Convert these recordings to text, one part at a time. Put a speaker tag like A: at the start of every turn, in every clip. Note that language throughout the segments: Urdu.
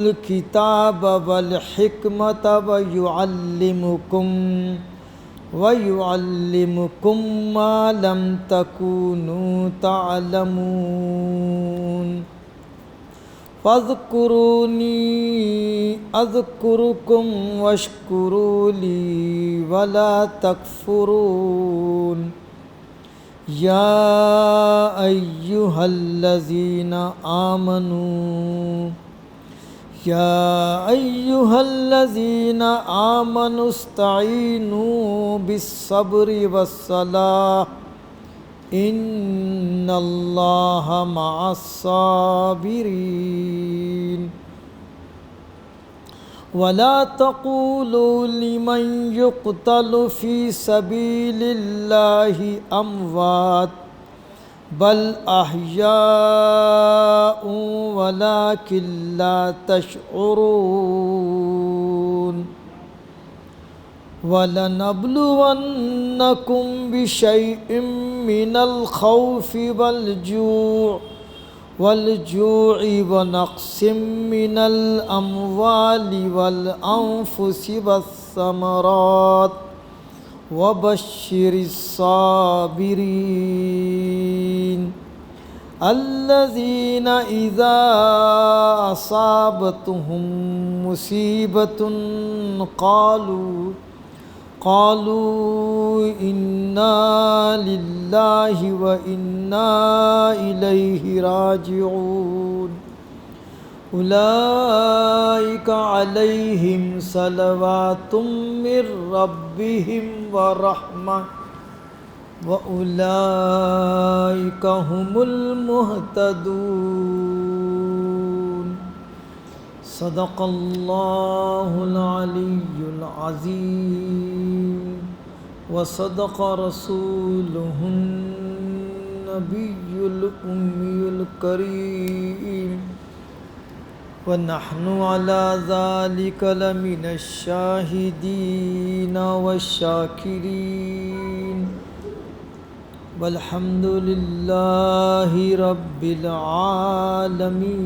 A: الکتاب والحکمت ویعلمکم ما لم تکونوا تعلمون فاذکرونی اذکرکم واشکروا لی ولا تکفرون یا ایہا الذین آمنوا استعینوا بالصبر والصلاة ان اللہ مع الصابرین ولا تقولوا لمن يقتل في سبيل الله اموات بل احیاء ولكن لا تشعرون وَلَنَبْلُوَنَّكُمْ بِشَيْءٍ مِّنَ الْخَوْفِ وَالْجُوعِ وَنَقْصٍ مِّنَ الْأَمْوَالِ وَالْأَنفُسِ وَالثَّمَرَاتِ وَبَشِّرِ الصَّابِرِينَ الَّذِينَ إِذَا أَصَابَتْهُم مُّصِيبَةٌ قالوا إنا لله وإنا إليه راجعون أولئك عليهم صلوات من ربهم ورحمة وأولئك هم المهتدون صدق اللہ العلی العظیم وصدق رسولہ النبی الأمی الکریم ونحن على ذلك لمن الشاہدین والشاکرین والحمد للہ رب العالمین۔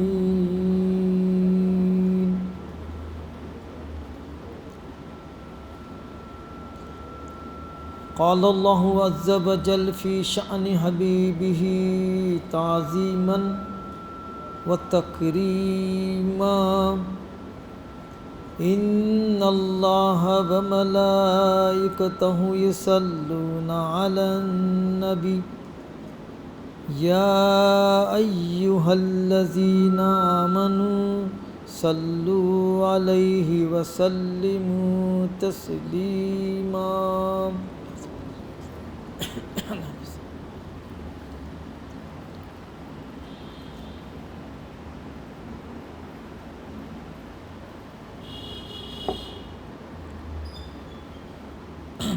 A: قال اللہ عز وجل فی شأن حبیبہ تعظیما وتکریما ان اللہ وملائکتہ یصلون علی النبی یا ایہا الذین آمنوا صلوا علیہ وسلموا تسلیما۔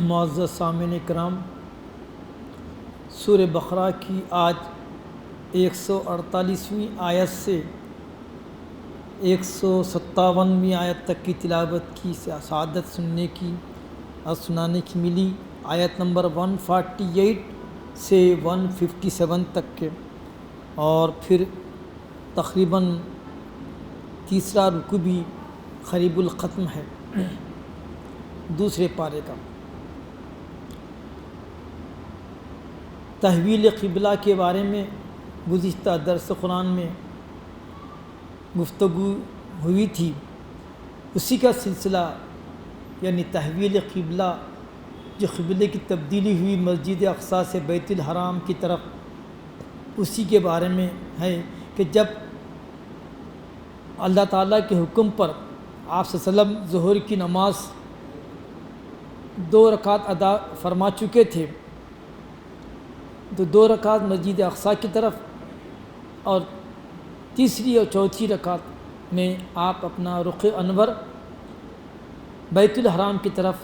A: معزز سامعین کرام، سورہ بقرہ کی آج 148ویں آیت سے 157ویں آیت تک کی تلاوت کی سعادت سننے کی اور سنانے کی ملی۔ آیت نمبر 148 سے 157 تک کے، اور پھر تقریباً تیسرا رکوع بھی قریب الختم ہے دوسرے پارے کا۔ تحویل قبلہ کے بارے میں گزشتہ درس قرآن میں گفتگو ہوئی تھی، اسی کا سلسلہ، یعنی تحویل قبلہ، جو قبلے کی تبدیلی ہوئی مسجد اقصیٰ سے بیت الحرام کی طرف، اسی کے بارے میں ہے کہ جب اللہ تعالیٰ کے حکم پر آپ صلی اللہ علیہ وسلم ظہر کی نماز 2 رکعت ادا فرما چکے تھے، تو 2 رکعت مسجد اقصیٰ کی طرف اور تیسری اور چوتھی رکعت میں آپ اپنا رخ انور بیت الحرام کی طرف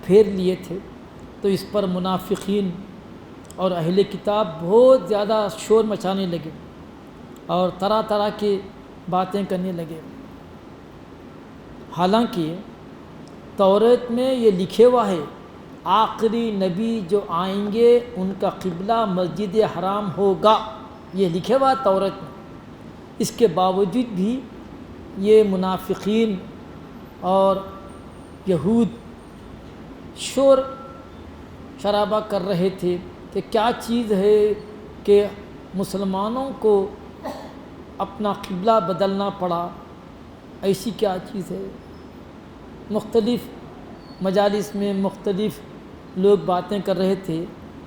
A: پھیر لیے تھے۔ تو اس پر منافقین اور اہل کتاب بہت زیادہ شور مچانے لگے اور طرح طرح کی باتیں کرنے لگے، حالانکہ توریت میں یہ لکھے ہوا ہے آخری نبی جو آئیں گے ان کا قبلہ مسجد حرام ہوگا، یہ لکھے ہوا ہے توریت میں۔ اس کے باوجود بھی یہ منافقین اور یہود شور شرابہ کر رہے تھے کہ کیا چیز ہے کہ مسلمانوں کو اپنا قبلہ بدلنا پڑا، ایسی کیا چیز ہے؟ مختلف مجالس میں مختلف لوگ باتیں کر رہے تھے،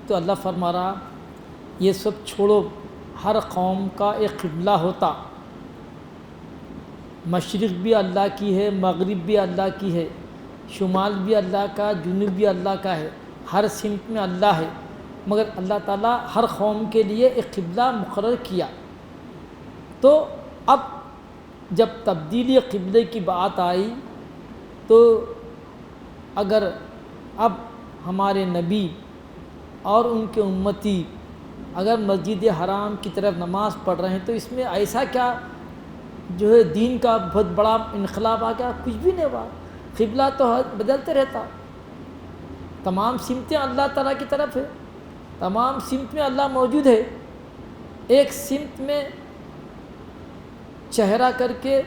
A: تو اللہ فرما رہا یہ سب چھوڑو، ہر قوم کا ایک قبلہ ہوتا، مشرق بھی اللہ کی ہے، مغرب بھی اللہ کی ہے، شمال بھی اللہ کا، جنوب بھی اللہ کا ہے، ہر سمت میں اللہ ہے، مگر اللہ تعالیٰ ہر قوم کے لیے ایک قبلہ مقرر کیا۔ تو اب جب تبدیلی قبلے کی بات آئی تو اگر اب ہمارے نبی اور ان کے امتی اگر مسجد حرام کی طرف نماز پڑھ رہے ہیں تو اس میں ایسا کیا جو ہے دین کا بہت بڑا انقلاب آ گیا؟ کچھ بھی نہیں ہوا، قبلہ تو بدلتے رہتا، تمام سمتیں اللہ تعالیٰ کی طرف ہے، تمام سمت میں اللہ موجود ہے، ایک سمت میں چہرہ کر کے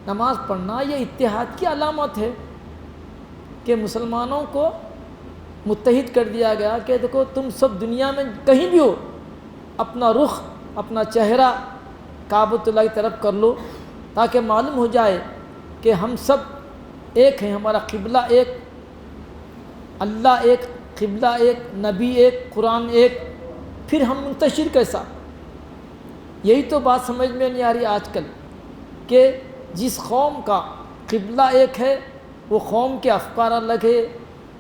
A: نماز پڑھنا یہ اتحاد کی علامت ہے کہ مسلمانوں کو متحد کر دیا گیا کہ دیکھو تم سب دنیا میں کہیں بھی ہو، اپنا رخ اپنا چہرہ کعبۃ اللہ کی طرف کر لو تاکہ معلوم ہو جائے کہ ہم سب ایک ہیں، ہمارا قبلہ ایک، اللہ ایک، قبلہ ایک، نبی ایک، قرآن ایک، پھر ہم منتشر کیسا؟ یہی تو بات سمجھ میں نہیں آ رہی آج کل کہ جس قوم کا قبلہ ایک ہے وہ قوم کے افکار الگ ہے،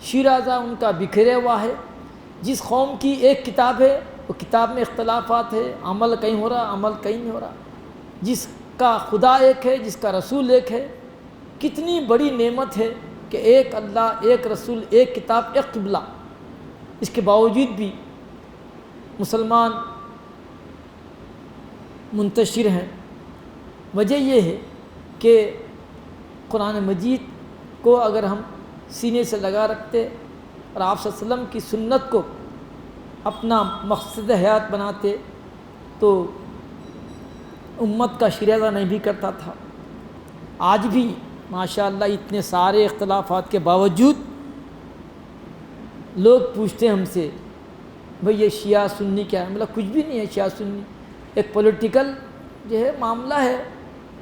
A: شیرازہ ان کا بکھرا ہوا ہے، جس قوم کی ایک کتاب ہے وہ کتاب میں اختلافات ہے، عمل کہیں ہو رہا عمل کہیں نہیں ہو رہا، جس کا خدا ایک ہے جس کا رسول ایک ہے۔ کتنی بڑی نعمت ہے کہ ایک اللہ، ایک رسول، ایک کتاب، ایک قبلہ، اس کے باوجود بھی مسلمان منتشر ہیں۔ وجہ یہ ہے کہ قرآن مجید کو اگر ہم سینے سے لگا رکھتے اور آپ صلی اللہ علیہ وسلم کی سنت کو اپنا مقصد حیات بناتے تو امت کا شیرازہ نہیں بھی کرتا تھا۔ آج بھی ماشاءاللہ اتنے سارے اختلافات کے باوجود لوگ پوچھتے ہیں ہم سے بھئی یہ شیعہ سنی کیا ہے؟ مطلب کچھ بھی نہیں ہے شیعہ سنی، ایک پولیٹیکل جو ہے معاملہ ہے۔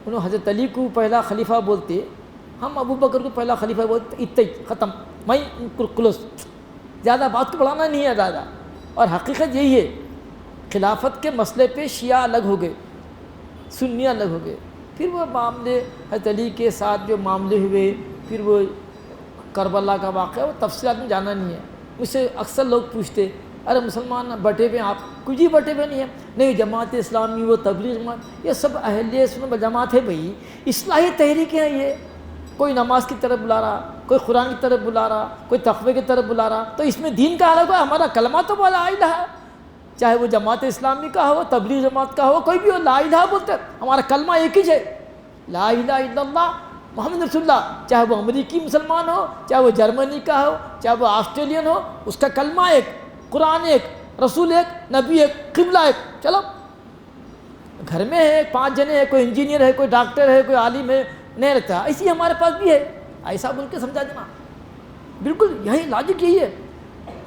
A: انہوں حضرت علی کو پہلا خلیفہ بولتے، ہم ابو بکر کو پہلا خلیفہ بولتے، اتنا ختم، میں کلوز، زیادہ بات کو بڑھانا نہیں ہے زیادہ۔ اور حقیقت یہی ہے، خلافت کے مسئلے پہ شیعہ الگ ہو گئے، سنی الگ ہو گئے، پھر وہ معاملے حضرت علی کے ساتھ جو معاملے ہوئے، پھر وہ کربلا کا واقعہ، وہ تفصیلات میں جانا نہیں ہے۔ مجھ سے اکثر لوگ پوچھتے ارے مسلمان بٹے ہوئے، آپ کچھ ہی بٹے ہوئے نہیں ہیں، نہیں جماعت اسلامی وہ تبلیغ جماعت، یہ سب اہل سنت جماعت ہے بھائی، اصلاحی تحریکیں ہیں یہ، کوئی نماز کی طرف بلا رہا، کوئی قرآن کی طرف بلا رہا، کوئی تقوی کی طرف بلا رہا، تو اس میں دین کا الگ ہے، ہمارا کلمہ تو وہ لا الہ ہے، چاہے وہ جماعت اسلامی کا ہو، تبلیغ جماعت کا ہو، کوئی بھی ہو، لا الہ بولتے ہیں، ہمارا کلمہ ایک ہی ہے، لا الہ الا اللہ محمد رسول اللہ، چاہے وہ امریکی مسلمان ہو، چاہے وہ جرمنی کا ہو، چاہے وہ آسٹریلین ہو، اس کا کلمہ ایک، قرآن ایک، رسول ایک، نبی ایک، قبلہ ایک۔ چلو گھر میں ہے 5 جنے ہیں، کوئی انجینئر ہے، کوئی ڈاکٹر ہے، کوئی عالم ہے، نہیں رہتا، ایسی ہمارے پاس بھی ہے، ایسا بول کے سمجھا دینا، بالکل یہی لاجک یہی ہے۔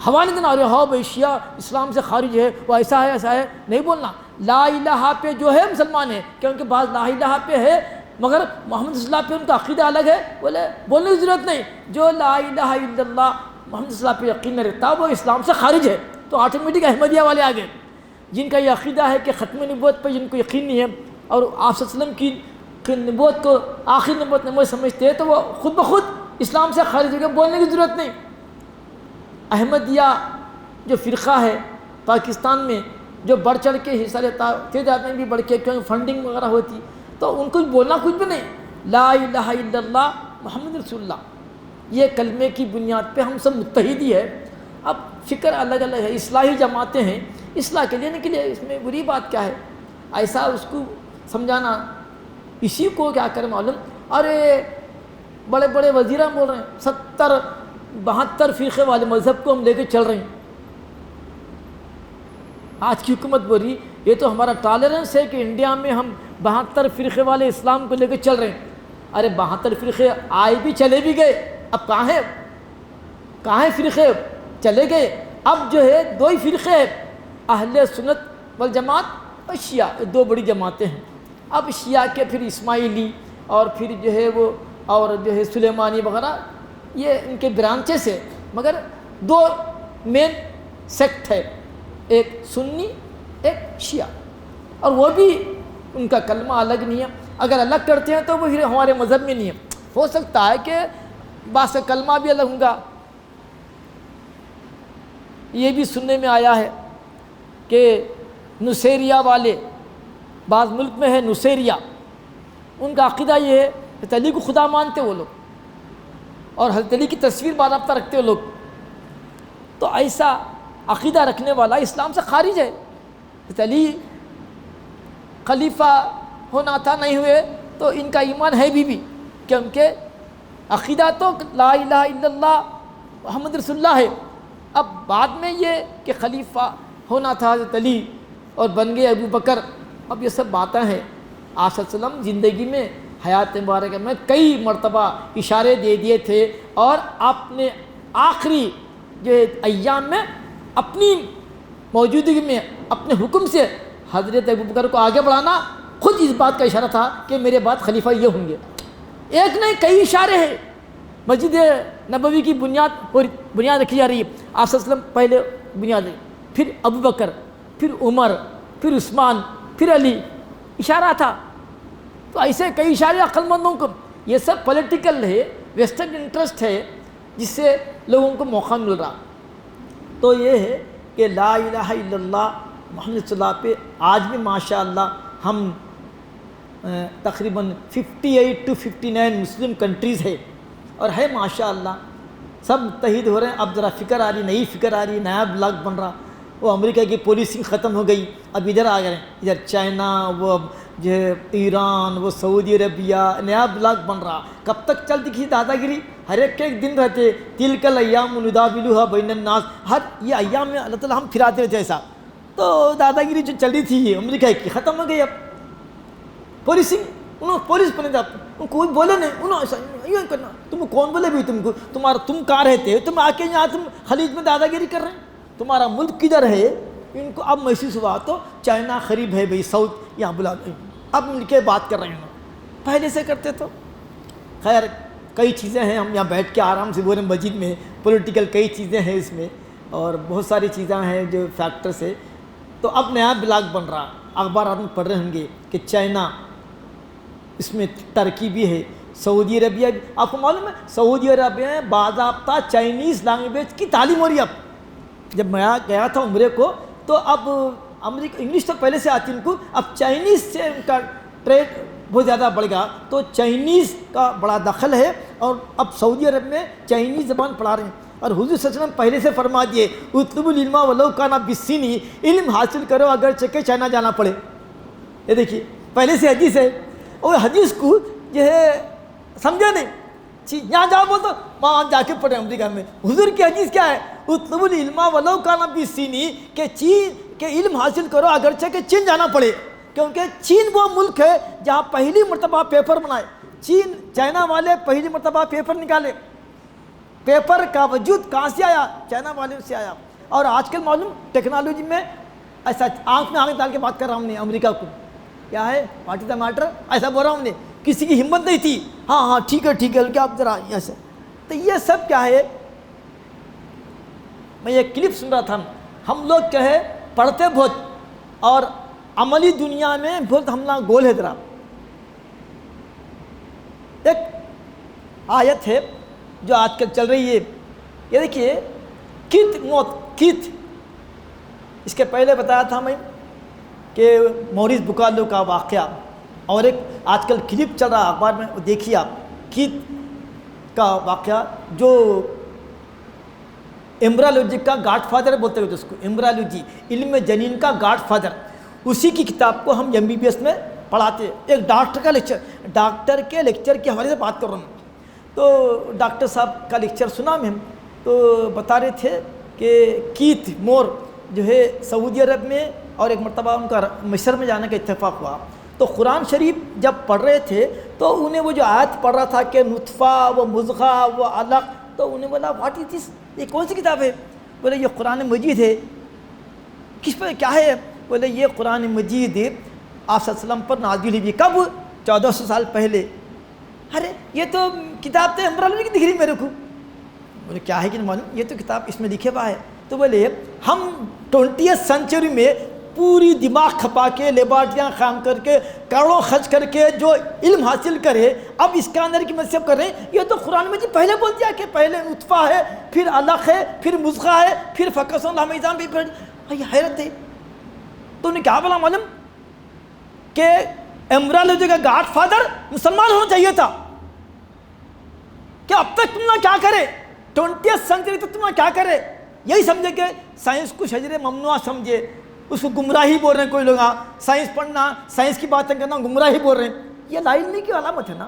A: حوالے دینا، ارے ہاں بھائی شیعہ اسلام سے خارج ہے، وہ ایسا ہے ایسا ہے، نہیں بولنا۔ لا الہ پہ جو ہے مسلمان ہے، کیونکہ بعض لا الہ پہ ہے مگر محمد صلی اللہ پہ ان کا عقیدہ الگ ہے، بولنے کی ضرورت نہیں۔ جو لا الہ الا اللہ محمد صلی اللہ پہ یقین نہیں رکھتا وہ اسلام سے خارج ہے، تو آٹومیٹک احمدیہ والے آگے، جن کا یہ عقیدہ ہے کہ ختم نبوت پہ جن کو یقین نہیں ہے اور آپ صلی اللہ علیہ وسلم کی نبوت کو آخری نبوت نبوت سمجھتے ہیں، تو وہ خود بخود اسلام سے خارج ہو گئے، بولنے کی ضرورت نہیں۔ احمدیہ جو فرقہ ہے پاکستان میں جو بڑھ چڑھ کے حصہ لیتا، تیز آدمی بھی بڑھ کے، کیونکہ فنڈنگ وغیرہ ہوتی، تو ان کو بولنا کچھ بھی نہیں، لا الہ الا اللہ محمد رسول اللہ، یہ کلمے کی بنیاد پہ ہم سب متحد ہی ہے۔ اب فکر الگ الگ ہے، اصلاحی جماعتیں ہیں، اصلاح کے لیے نکلے، اس میں بری بات کیا ہے؟ ایسا اس کو سمجھانا، اسی کو کیا کرے معلوم، ارے بڑے بڑے وزیران بول رہے ہیں 70-72 فرقے والے مذہب کو ہم لے کے چل رہے ہیں۔ آج کی حکومت بول رہی یہ تو ہمارا ٹالرنس ہے کہ انڈیا میں ہم 72 فرقے والے اسلام کو لے کے چل رہے ہیں. ارے 72 فرقے آئے بھی چلے بھی گئے, اب کہاں ہیں فرقے؟ چلے گئے. اب جو ہے 2 ہی فرقے ہیں, اہل سنت والجماعت اور شیعہ, 2 بڑی جماعتیں ہیں. اب شیعہ کے پھر اسماعیلی اور پھر جو ہے وہ اور جو ہے سلیمانی وغیرہ, یہ ان کے برانچز ہے, مگر 2 مین سیکٹ ہے, ایک سنی ایک شیعہ, اور وہ بھی ان کا کلمہ الگ نہیں ہے. اگر الگ کرتے ہیں تو وہ پھر ہمارے مذہب میں نہیں ہے. ہو سکتا ہے کہ بعض کا کلمہ بھی الگ ہوگا. یہ بھی سننے میں آیا ہے کہ نصیریہ والے, بعض ملک میں ہے نصیریہ, ان کا عقیدہ یہ ہے حضرت علی کو خدا مانتے وہ لوگ, اور حضرت علی کی تصویر باضابطہ رکھتے وہ لوگ. تو ایسا عقیدہ رکھنے والا اسلام سے خارج ہے. حضرت علی خلیفہ ہونا تھا, نہیں ہوئے, تو ان کا ایمان ہے بھی کہ ان کے عقیدہ تو لا الہ الا اللہ محمد رسول اللہ ہے. اب بعد میں یہ کہ خلیفہ ہونا تھا حضرت علی اور بن گئے ابو بکر, اب یہ سب باتیں ہیں. آپ صلی اللہ علیہ وسلم زندگی میں حیات مبارکہ میں کئی مرتبہ اشارے دے دیے تھے, اور آپ نے آخری جو ایام میں اپنی موجودگی میں اپنے حکم سے حضرت ابو بکر کو آگے بڑھانا, خود اس بات کا اشارہ تھا کہ میرے بعد خلیفہ یہ ہوں گے. ایک نہیں کئی اشارے ہیں. مسجد نبوی کی بنیاد رکھی جا رہی ہے, آپ صلی اللہ علیہ وسلم پہلے بنیاد رکھی, پھر ابو بکر, پھر عمر, پھر عثمان, پھر علی, اشارہ تھا. تو ایسے کئی اشارے عقل مندوں کو, یہ سب پولیٹیکل ہے, ویسٹرن انٹرسٹ ہے, جس سے لوگوں کو موقع مل رہا. تو یہ ہے کہ لا الہ الا اللہ محمد صلی اللہ پہ آج بھی ماشاء اللہ ہم تقریباً 58 to 59 مسلم کنٹریز ہے, اور ہے ماشاء اللہ سب متحد ہو رہے ہیں. اب ذرا فکر آ رہی, نئی فکر آ رہی, نیا بلاک بن رہا. وہ امریکہ کی پالیسنگ ختم ہو گئی, اب ادھر آ گئے, ادھر چائنا, وہ جو ہے ایران, وہ سعودی عربیہ, نیا بلاک بن رہا. کب تک چلتی کسی دادا گیری؟ ہر ایک کے ایک دن رہتے. تلک الایام نداولها بین الناس, ہر یہ ایام میں اللہ تعالیٰ ہم پھراتے رہتے ایسا. تو دادا گیری جو چل رہی تھی امریکہ کی ختم ہو گئی. اب پالیسنگ, انہوں پولیس بنے تھا, کوئی بولے نہیں, انہوں ایسا یوں کرنا. تم کون بولے بھی تم کو؟ تم کہاں رہتے ہو؟ تم آ کے یہاں تم خلیج میں دادا گیری کر رہے ہیں. تمہارا ملک کدھر ہے؟ ان کو اب محسوس ہوا تو چائنا قریب ہے بھائی, ساؤتھ یہاں بلا, اب مل کے بات کر رہے ہیں. پہلے سے کرتے تو خیر کئی چیزیں ہیں, ہم یہاں بیٹھ کے آرام سے بول رہے ہیں. مسجد میں پولیٹیکل کئی چیزیں ہیں اس میں, اور بہت ساری چیزیں ہیں جو فیکٹرس ہے. تو اب نیا بلاک بن رہا. اخبارات میں پڑھ رہے ہوں گے کہ چائنا, اس میں ترکی بھی ہے, سعودی عربیہ. آپ کو معلوم ہے سعودی عربیہ میں باضابطہ چائنیز لینگویج کی تعلیم ہو رہی ہے. اب جب میں گیا تھا عمرے کو, تو اب امریکہ انگلش تو پہلے سے آتی ان کو, اب چائنیز سے ان کا ٹریڈ بہت زیادہ بڑھ گیا. تو چائنیز کا بڑا دخل ہے, اور اب سعودی عرب میں چائنیز زبان پڑھا رہے ہیں. اور حضور صلی اللہ علیہ وسلم پہلے سے فرما دیے اطلبوا العلم ولو کان بالصین, علم حاصل کرو اگرچہ کہ چائنا جانا پڑے. یہ دیکھیے پہلے سے حدیث ہے, اور حدیث کو جو ہے سمجھے نہیں, یہاں جاؤ بول تو وہاں جا کے پڑھے امریکہ میں. حضور کی حدیث کیا ہے؟ اطلبوا العلم ولو کان بالصین, کہ چین کے علم حاصل کرو اگرچہ کہ چین جانا پڑے. کیونکہ چین وہ ملک ہے جہاں پہلی مرتبہ پیپر بنائے. چائنا والے پہلی مرتبہ پیپر نکالے. پیپر کا وجود کہاں سے آیا؟ چائنا والے سے آیا. اور آج کل معلوم ٹیکنالوجی میں ایسا آنکھ میں آنکھ ڈال کے بات کر رہا ہوں نے امریکہ کو, کیا ہے واٹ از دا میٹر, ایسا بول رہا ہوں نے. کسی کی ہمت نہیں تھی, ہاں ٹھیک ہے کیا آپ ذرا ایسے. تو یہ سب کیا ہے؟ میں یہ کلپ سن رہا تھا. ہم لوگ کیا ہے پڑھتے بہت, اور عملی دنیا میں بہت ہم لوگ گول ہے. ذرا ایک آیت ہے جو آج کل چل رہی ہے, یہ دیکھیے کیت. اس کے پہلے بتایا تھا میں کہ موریس بکالو کا واقعہ, اور ایک آج کل کلپ چل رہا اخبار میں, دیکھیے آپ کیت کا واقعہ, جو ایمبرالوجی کا گاڈ فادر بولتے ہوتے اس کو, ایمبرالوجی علم جنین کا گاڈ فادر. اسی کی کتاب کو ہم MBBS میں پڑھاتے. ایک ڈاکٹر کا لیکچر, ڈاکٹر کے لیکچر کے حوالے سے بات کر رہا ہوں. تو ڈاکٹر صاحب کا لیکچر سنا میں, تو بتا رہے تھے کہ کیت مور جو ہے سعودی عرب میں اور ایک مرتبہ ان کا مصر میں جانے کا اتفاق ہوا. تو قرآن شریف جب پڑھ رہے تھے تو انہیں وہ جو آیت پڑھ رہا تھا کہ نطفہ و مضغہ و علق، تو انہیں بولا واٹ از دس، یہ کون سی کتاب ہے؟ بولے یہ قرآن مجید ہے. کس پر کیا ہے؟ بولے یہ قرآن مجید آپ صلی اللہ علیہ وسلم پر نازل ہوئی. کب؟ 1400 سال پہلے. ارے یہ تو کتاب تو عمران کی دکھ رہی میرے کو. بولے کیا ہے کہ نہیں معلوم، یہ تو کتاب اس میں لکھے ہوا ہے. تو بولے ہم 20th سینچری میں پوری دماغ کھپا کے لیبارٹریاں قائم کر کے کروڑوں خرچ کر کے جو علم حاصل کرے، اب اس کے اندر کی مذہب کر رہے ہیں. یہ تو قرآن میں جی پہلے بول دیا کہ پہلے نطفہ ہے، پھر علق ہے، پھر مضغہ ہے، پھر فقس اللہ میزان بھی. یہ حیرت ہے. تو انہیں کیا بولا معلوم کہ ایمبرالوجی کا گاڈ فادر مسلمان ہونا چاہیے تھا. کہ اب تک تم نے کیا کرے، 20th سینچری تک تم نے کیا کرے، یہی سمجھے کہ سائنس کو شجر ممنوع سمجھے، اس کو گمراہی بول رہے ہیں. کوئی لوگ سائنس پڑھنا، سائنس کی باتیں کرنا گمراہی بول رہے ہیں. یہ لا علمی کی علامت ہے نا.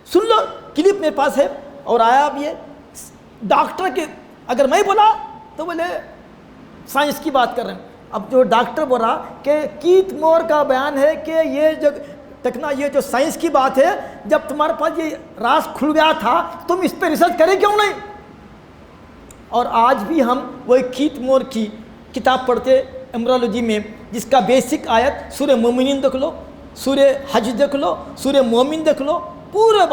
A: سن لو، کلپ میرے پاس ہے اور آیا. اب یہ ڈاکٹر کے اگر میں بولا تو بولے سائنس کی بات کر رہے ہیں. اب جو ڈاکٹر بول رہا کہ کیت مور کا بیان ہے کہ یہ جو یہ جو سائنس کی بات ہے، جب تمہارے پاس یہ راز کھل گیا تھا تم اس پہ ریسرچ کرے کیوں نہیں؟ اور آج بھی ہم وہی کیت مور کی کتاب پڑھتے ایمبرالوجی میں، جس کا بیسک آیت سورہ مومنین دیکھ لو، سورہ حج دیکھ لو، سورہ مومن دیکھ لو. پورے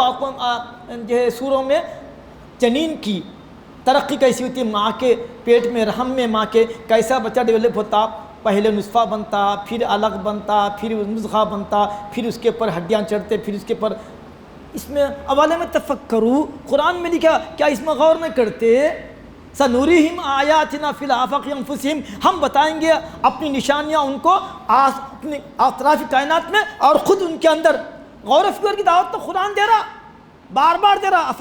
A: جو ہے سوروں میں جنین کی ترقی کیسی ہوتی ہے، ماں کے پیٹ میں رحم میں ماں کے کیسا بچہ ڈیولپ ہوتا. پہلے نطفہ بنتا، پھر علق بنتا، پھر مضغہ بنتا، پھر اس کے اوپر ہڈیاں چڑھتے، پھر اس کے اوپر. اس میں حوالے میں تفکروا، قرآن میں لکھا، کیا اس میں غور نہ کرتے؟ سنوریہم آیاتنا فی الآفاق انفسہم، ہم بتائیں گے اپنی نشانیاں ان کو اپنے اطراف کائنات میں اور خود ان کے اندر. غور و فکر کی دعوت تو قرآن دے رہا، بار بار دے رہا.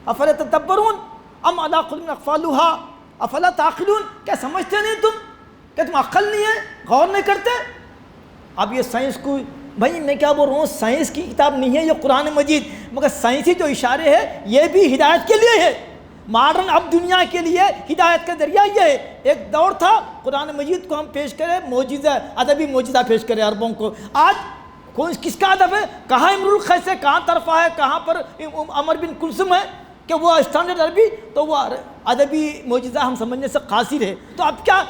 A: افلا تدبرون ام علی قلوب اقفالها افلا تعقلون، کیا سمجھتے نہیں تم؟ کیا تم عقل نہیں ہے، غور نہیں کرتے؟ اب یہ سائنس کو، بھائی میں کیا بول رہا ہوں، سائنس کی کتاب نہیں ہے یہ قرآن مجید، مگر سائنسی جو اشارے ہیں یہ بھی ہدایت کے لیے ہے. ماڈرن اب دنیا کے لیے ہدایت کا ذریعہ یہ ہے. ایک دور تھا قرآن مجید کو ہم پیش کریں معجزہ، ادبی معجزہ پیش کریں عربوں کو. آج کس کا ادب ہے؟ کہاں امرؤ القیس ہے، کہاں طرفہ ہے، کہاں پر عمر بن کلثوم ہے کہ وہ اسٹینڈرڈ عربی، تو وہ ادبی معجزہ ہم سمجھنے سے قاصر ہے. تو اب کیا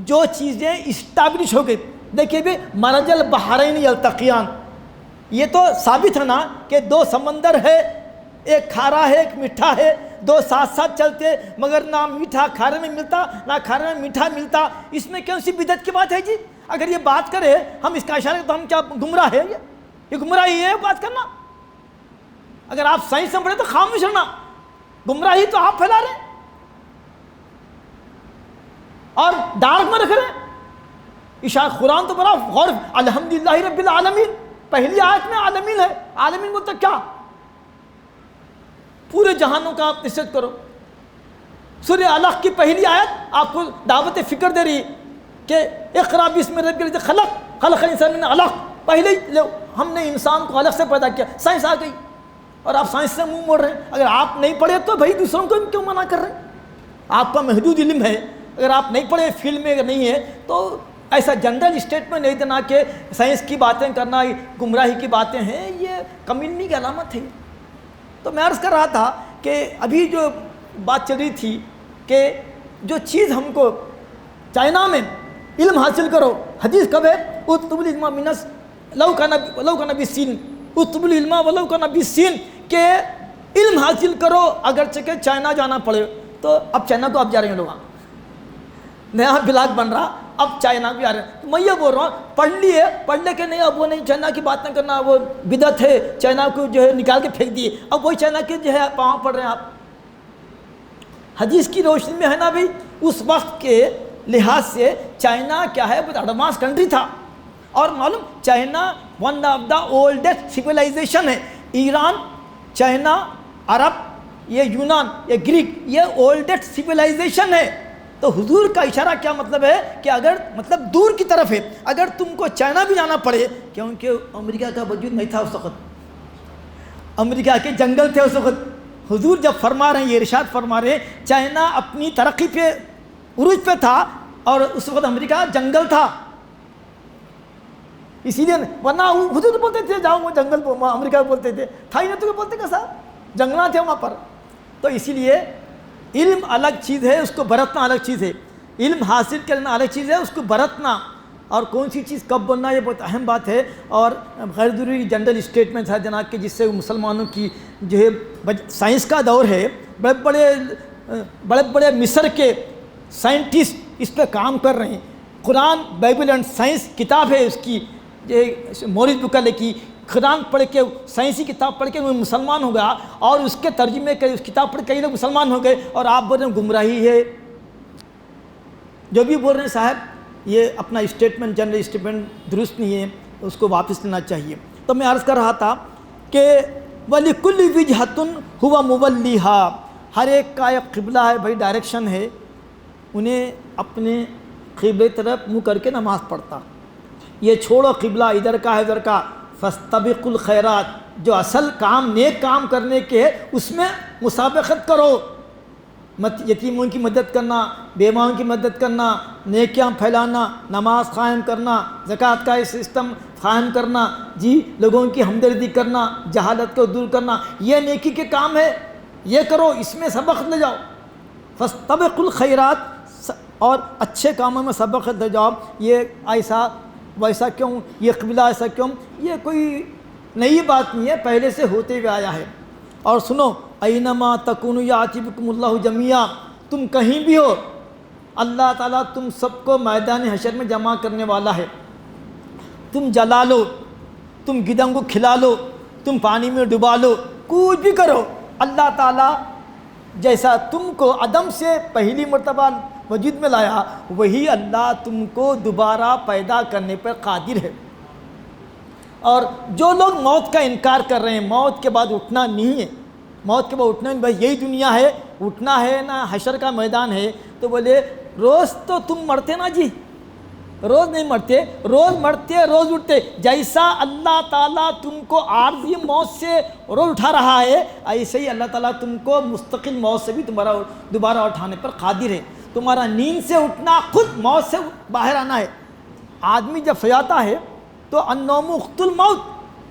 A: جو چیزیں اسٹیبلش ہو گئی، دیکھیے بھی مرج البحرین یلتقیان، یہ تو ثابت ہے نا کہ دو سمندر ہے، ایک کھارا ہے ایک میٹھا ہے، دو ساتھ ساتھ چلتے مگر نہ میٹھا کھارے میں ملتا نہ کھارے میں میٹھا ملتا. اس میں کون سی بدعت کی بات ہے جی؟ اگر یہ بات کرے ہم اس کا اشارہ تو ہم کیا گمراہ ہے؟ یہ گمراہی ہے بات کرنا. اگر آپ سائنس سے پڑھے تو خاموش رہنا، گمراہی تو آپ پھیلا رہے ہیں اور ڈارک میں رکھ رہے ہیں. اشارہ قرآن تو بڑا غور، الحمدللہ رب العالمین، پہلی آیت میں عالمین ہے. عالمین بولتا کیا؟ پورے جہانوں کا آپ نصرت کرو. سورہ علق کی پہلی آیت آپ کو دعوت فکر دے رہی کہ اقرا بسم ربک الذی خلق الانسان من علق. پہلے ہم نے انسان کو علق سے پیدا کیا. سائنس آ گئی اور آپ سائنس سے منہ موڑ رہے ہیں. اگر آپ نہیں پڑھے تو بھائی دوسروں کو کیوں منع کر رہے ہیں؟ آپ کا محدود علم ہے، اگر آپ نہیں پڑھے فیلڈ میں اگر نہیں ہے تو ایسا جنرل اسٹیٹمنٹ نہیں دینا کہ سائنس کی باتیں کرنا گمراہی کی باتیں ہیں، یہ کم علمی کی علامت ہے. تو میں عرض کر رہا تھا کہ ابھی جو بات چل رہی تھی کہ جو چیز ہم کو چائنا میں علم حاصل کرو، حدیث کب ہے؟ اطلب العلم من لو کان بالصین، اطلب العلم ولو کان بالصین، کہ علم حاصل کرو اگرچہ کہ چائنا جانا پڑے. تو اب چائنا کو اب جا رہے ہیں لوگ، نیا بلاگ بن رہا، اب چائنا بھی آ رہے ہیں. میں یہ بول رہا ہوں پڑھ لیے، پڑھ لے کے نہیں اب وہ نہیں، چائنا کی بات نہ کرنا، وہ بدعت ہے، چائنا کو جو ہے نکال کے پھینک دیے. اب وہی چائنا کے جو ہے پاؤں پڑھ رہے ہیں آپ. حدیث کی روشنی میں ہے نا بھائی، اس وقت کے لحاظ سے چائنا کیا ہے، بہت ایڈوانس کنٹری تھا. اور معلوم China one of the oldest civilisation ہے. ایران، چائنا، عرب، یہ یونان، یہ گریک، یہ اولڈسٹ سویلائزیشن ہے. تو حضور کا اشارہ کیا مطلب ہے کہ اگر مطلب دور کی طرف ہے، اگر تم کو چائنا بھی جانا پڑے، کیونکہ امریکہ کا وجود نہیں تھا اس وقت، امریکہ کے جنگل تھے اس وقت. حضور جب فرما رہے ہیں، یہ ارشاد فرما رہے ہیں چائنا اپنی ترقی پہ عروج پہ تھا، اور اس وقت امریکہ جنگل تھا، اسی لیے ورنہ خود تو بولتے تھے جاؤ وہ جنگل امریکہ بولتے تھے، تھا ہی نہیں تو بولتے کیسا، جنگلاں تھے وہاں پر. تو اسی لیے علم الگ چیز ہے، اس کو برتنا الگ چیز ہے، علم حاصل کرنا الگ چیز ہے، اس کو برتنا اور کون سی چیز کب بننا یہ بہت اہم بات ہے. اور غیر ضروری جنرل اسٹیٹمنٹ ہے جناب کہ جس سے مسلمانوں کی جو ہے سائنس کا دور ہے، بڑے بڑے مصر کے سائنٹسٹ اس پہ کام کر رہے ہیں. قرآن بائبل اینڈ سائنس کتاب ہے اس کی، مورس بکلے کی، قرآن پڑھ کے سائنسی کتاب پڑھ کے وہ مسلمان ہو گیا، اور اس کے ترجمے کے اس کتاب پڑھ کے کئی لوگ مسلمان ہو گئے، اور آپ بول رہے ہیں گمراہی ہے. جو بھی بول رہے ہیں صاحب یہ اپنا اسٹیٹمنٹ جنرل اسٹیٹمنٹ درست نہیں ہے، اس کو واپس لینا چاہیے. تو میں عرض کر رہا تھا کہ وَلِكُلِّ وِجْهَةٌ هُوَ مُوَلِّيهَا، ہر ایک کا ایک قبلہ ہے بھائی، ڈائریکشن ہے، انہیں اپنے قبلے طرف منہ کر کے نماز پڑھتا. یہ چھوڑو قبلہ ادھر کا ہے ادھر کا، فاستبقوا الخیرات، جو اصل کام نیک کام کرنے کے اس میں مسابقت کرو، یتیموں کی مدد کرنا، بیواؤں کی مدد کرنا، نیکیاں پھیلانا، نماز قائم کرنا، زکوٰۃ کا سسٹم قائم کرنا، جی لوگوں کی ہمدردی کرنا، جہالت کو دور کرنا، یہ نیکی کے کام ہے، یہ کرو، اس میں سبقت لے جاؤ. فاستبقوا الخیرات، اور اچھے کاموں میں سبقت لے جاؤ. یہ ایسا ویسا کیوں، یہ قبلہ ایسا کیوں، یہ کوئی نئی بات نہیں ہے، پہلے سے ہوتے ہوئے آیا ہے. اور سنو، اینما تکونوا یأتی بکم اللہ جمیعا، تم کہیں بھی ہو اللہ تعالیٰ تم سب کو میدان حشر میں جمع کرنے والا ہے. تم جلا لو، تم گدھوں کو کھلا لو، تم پانی میں ڈبا لو، کچھ بھی کرو، اللہ تعالیٰ جیسا تم کو عدم سے پہلی مرتبہ وجود میں لایا، وہی اللہ تم کو دوبارہ پیدا کرنے پر قادر ہے. اور جو لوگ موت کا انکار کر رہے ہیں، موت کے بعد اٹھنا نہیں ہے، موت کے بعد اٹھنا نہیں، بھائی یہی دنیا ہے، اٹھنا ہے نا حشر کا میدان ہے، تو بولے روز تو تم مرتے نا جی، روز نہیں مرتے، روز مرتے روز اٹھتے. جیسا اللہ تعالیٰ تم کو عارضی موت سے روز اٹھا رہا ہے، ایسے ہی اللہ تعالیٰ تم کو مستقل موت سے بھی تمہارا دوبارہ اٹھانے پر قادر ہے. تمہارا نیند سے اٹھنا خود موت سے باہر آنا ہے. آدمی جب سویاتا ہے تو النوم اخت الموت،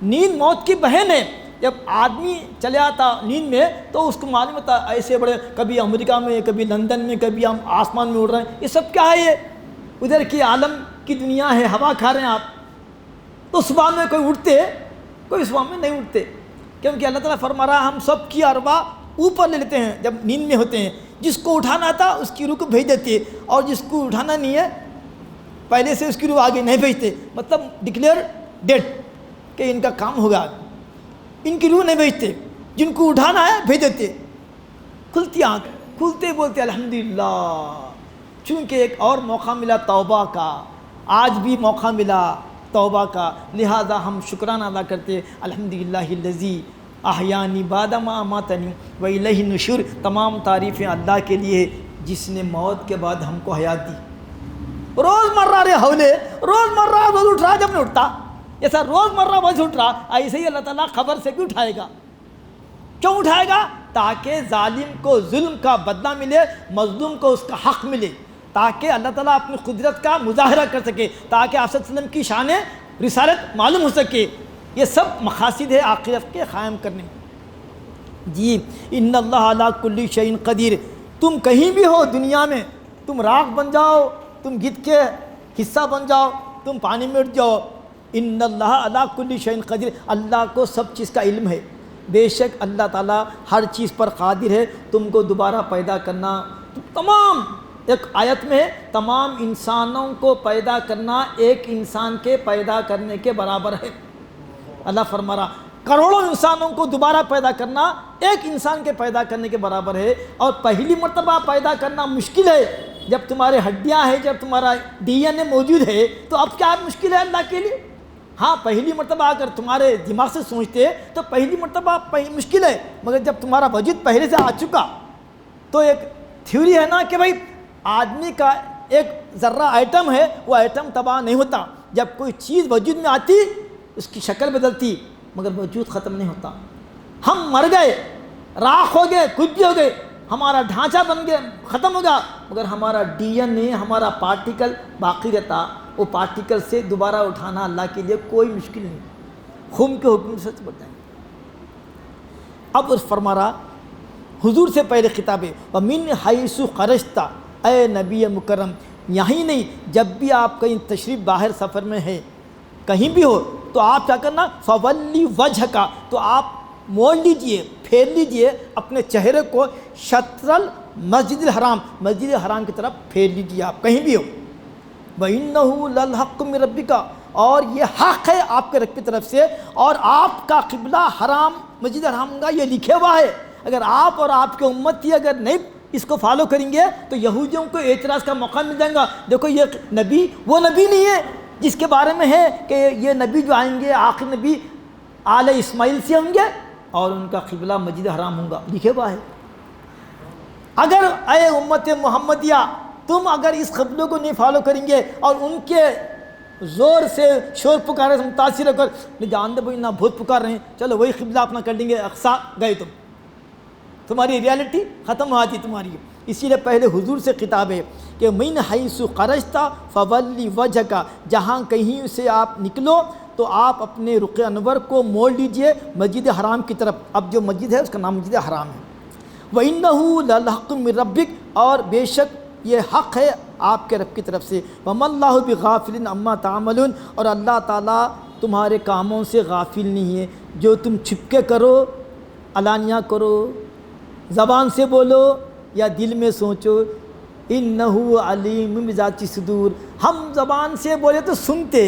A: نیند موت کی بہن ہے. جب آدمی چلے آتا نیند میں تو اس کو معلوم ہوتا ایسے بڑے، کبھی امریکہ میں، کبھی لندن میں، کبھی ہم آسمان میں اڑ رہے ہیں، یہ سب کیا ہے، یہ ادھر کی عالم کی دنیا ہے، ہوا کھا رہے ہیں آپ. تو صبح میں کوئی اٹھتے، کوئی صبح میں نہیں اٹھتے، کیونکہ اللہ تعالیٰ فرما رہا ہم سب کی ارواح اوپر لے لیتے ہیں جب نیند میں ہوتے ہیں. جس کو اٹھانا تھا اس کی روح کو بھیج دیتے، اور جس کو اٹھانا نہیں ہے پہلے سے اس کی روح آگے نہیں بھیجتے، مطلب ڈکلیئر ڈیڈ کہ ان کا کام ہوگا، ان کی روح نہیں بھیجتے. جن کو اٹھانا ہے بھیج دیتے. کھلتی آنکھ، کھلتے بولتے الحمدللہ، چونکہ ایک اور موقع ملا توبہ کا، آج بھی موقع ملا توبہ کا، لہذا ہم شکرانہ ادا کرتے الحمدللہ الذی احیانی بعد ما اماتنی و الیہ النشور. تمام تعریفیں اللہ کے لیے جس نے موت کے بعد ہم کو حیات دی. روز مرہ رہے حولے، روز مرہ روز اٹھ رہا جب نہیں اٹھتا، ایسا روز مرہ روز اٹھ رہا، ایسے ہی اللہ تعالیٰ خبر سے کیوں اٹھائے گا؟ کیوں اٹھائے گا؟ تاکہ ظالم کو ظلم کا بدلہ ملے، مظلوم کو اس کا حق ملے، تاکہ اللہ تعالیٰ اپنی قدرت کا مظاہرہ کر سکے، تاکہ آپ صلی اللہ علیہ وسلم کی شان رسالت معلوم ہو سکے. یہ سب مقاصد ہے آخرت کے قائم کرنے. جی ان اللہ علی کل شیء قدیر. تم کہیں بھی ہو دنیا میں، تم راکھ بن جاؤ، تم گدھ کے حصہ بن جاؤ، تم پانی میں اٹھ جاؤ، ان اللہ علی کل شیء قدیر، اللہ کو سب چیز کا علم ہے. بے شک اللہ تعالیٰ ہر چیز پر قادر ہے تم کو دوبارہ پیدا کرنا. تمام ایک آیت میں تمام انسانوں کو پیدا کرنا ایک انسان کے پیدا کرنے کے برابر ہے. اللہ فرما رہا کروڑوں انسانوں کو دوبارہ پیدا کرنا ایک انسان کے پیدا کرنے کے برابر ہے. اور پہلی مرتبہ پیدا کرنا مشکل ہے، جب تمہارے ہڈیاں ہیں، جب تمہارا ڈی این اے موجود ہے، تو اب کیا مشکل ہے اللہ کے لیے؟ ہاں پہلی مرتبہ اگر تمہارے دماغ سے سوچتے تو پہلی مرتبہ مشکل ہے، مگر جب تمہارا وجود پہلے سے آ چکا تو ایک تھیوری ہے نا کہ بھائی آدمی کا ایک ذرہ ایٹم ہے، وہ ایٹم تباہ نہیں ہوتا. جب کوئی چیز وجود میں آتی اس کی شکل بدلتی مگر وجود ختم نہیں ہوتا. ہم مر گئے، راکھ ہو گئے، کچھ بھی ہو گئے، ہمارا ڈھانچہ بن گیا، ختم ہو گیا، مگر ہمارا ڈی این اے ہمارا پارٹیکل باقی رہتا، وہ پارٹیکل سے دوبارہ اٹھانا اللہ کے لیے کوئی مشکل نہیں، خون کے حکم سے بڑھ جائیں گے۔ اب فرما رہا حضور سے پہلے خطاب ہے وَمِنْ حَيْثُ خَرَجْتَ، اے نبی مکرم، یہیں نہیں جب بھی آپ کہیں تشریف باہر سفر میں ہے کہیں بھی ہو تو آپ کیا کرنا فَوَلِّ وَجْهَكَ، تو آپ موڑ لیجئے، پھیر لیجئے اپنے چہرے کو شطر المسجد الحرام، مسجد حرام کی طرف پھیر لیجئے آپ کہیں بھی ہو۔ وَإِنَّهُ لَلْحَقُّ مِنْ رَبِّكَ، اور یہ حق ہے آپ کے رب کی طرف سے، اور آپ کا قبلہ حرام مسجد حرام کا یہ لکھے ہوا ہے۔ اگر آپ اور آپ کے امتی اگر نہیں اس کو فالو کریں گے تو یہودیوں کو اعتراض کا موقع مل جائے گا، دیکھو یہ نبی وہ نبی نہیں ہے جس کے بارے میں ہے کہ یہ نبی جو آئیں گے آخر نبی آل اسماعیل سے ہوں گے اور ان کا قبلہ مسجد حرام ہوں گا، لکھے ہوا ہے۔ اگر اے امت محمدیہ تم اگر اس قبلے کو نہیں فالو کریں گے اور ان کے زور سے شور پکارے سے متاثر ہو کر نہیں جانتے بھائی نہ بھوت پکار رہے ہیں، چلو وہی قبلہ اپنا کر لیں گے، اقصا گئے تمہاری ریالٹی ختم ہو جاتی تمہاری۔ اسی لیے پہلے حضور سے خطاب ہے کہ مِنْ حَيْثُ خَرَجْتَ فَوَلِّ وَجْهَكَ، جہاں کہیں سے آپ نکلو تو آپ اپنے رخ انور کو موڑ لیجئے مسجد حرام کی طرف۔ اب جو مسجد ہے اس کا نام مسجد حرام ہے۔ وَإِنَّهُ لَلْحَقُّ مِنْ رَبِّكَ، اور بے شک یہ حق ہے آپ کے رب کی طرف سے۔ وَمَا اللَّهُ بِغَافِلٍ عَمَّا تَعْمَلُونَ، اور اللہ تعالیٰ تمہارے کاموں سے غافل نہیں ہے، جو تم چھپ کے کرو، علانیہ کرو، زبان سے بولو یا دل میں سوچو، اِنَّهُ عَلِيمٌ بِذَاتِ الصُّدُورِ، ہم زبان سے بولے تو سنتے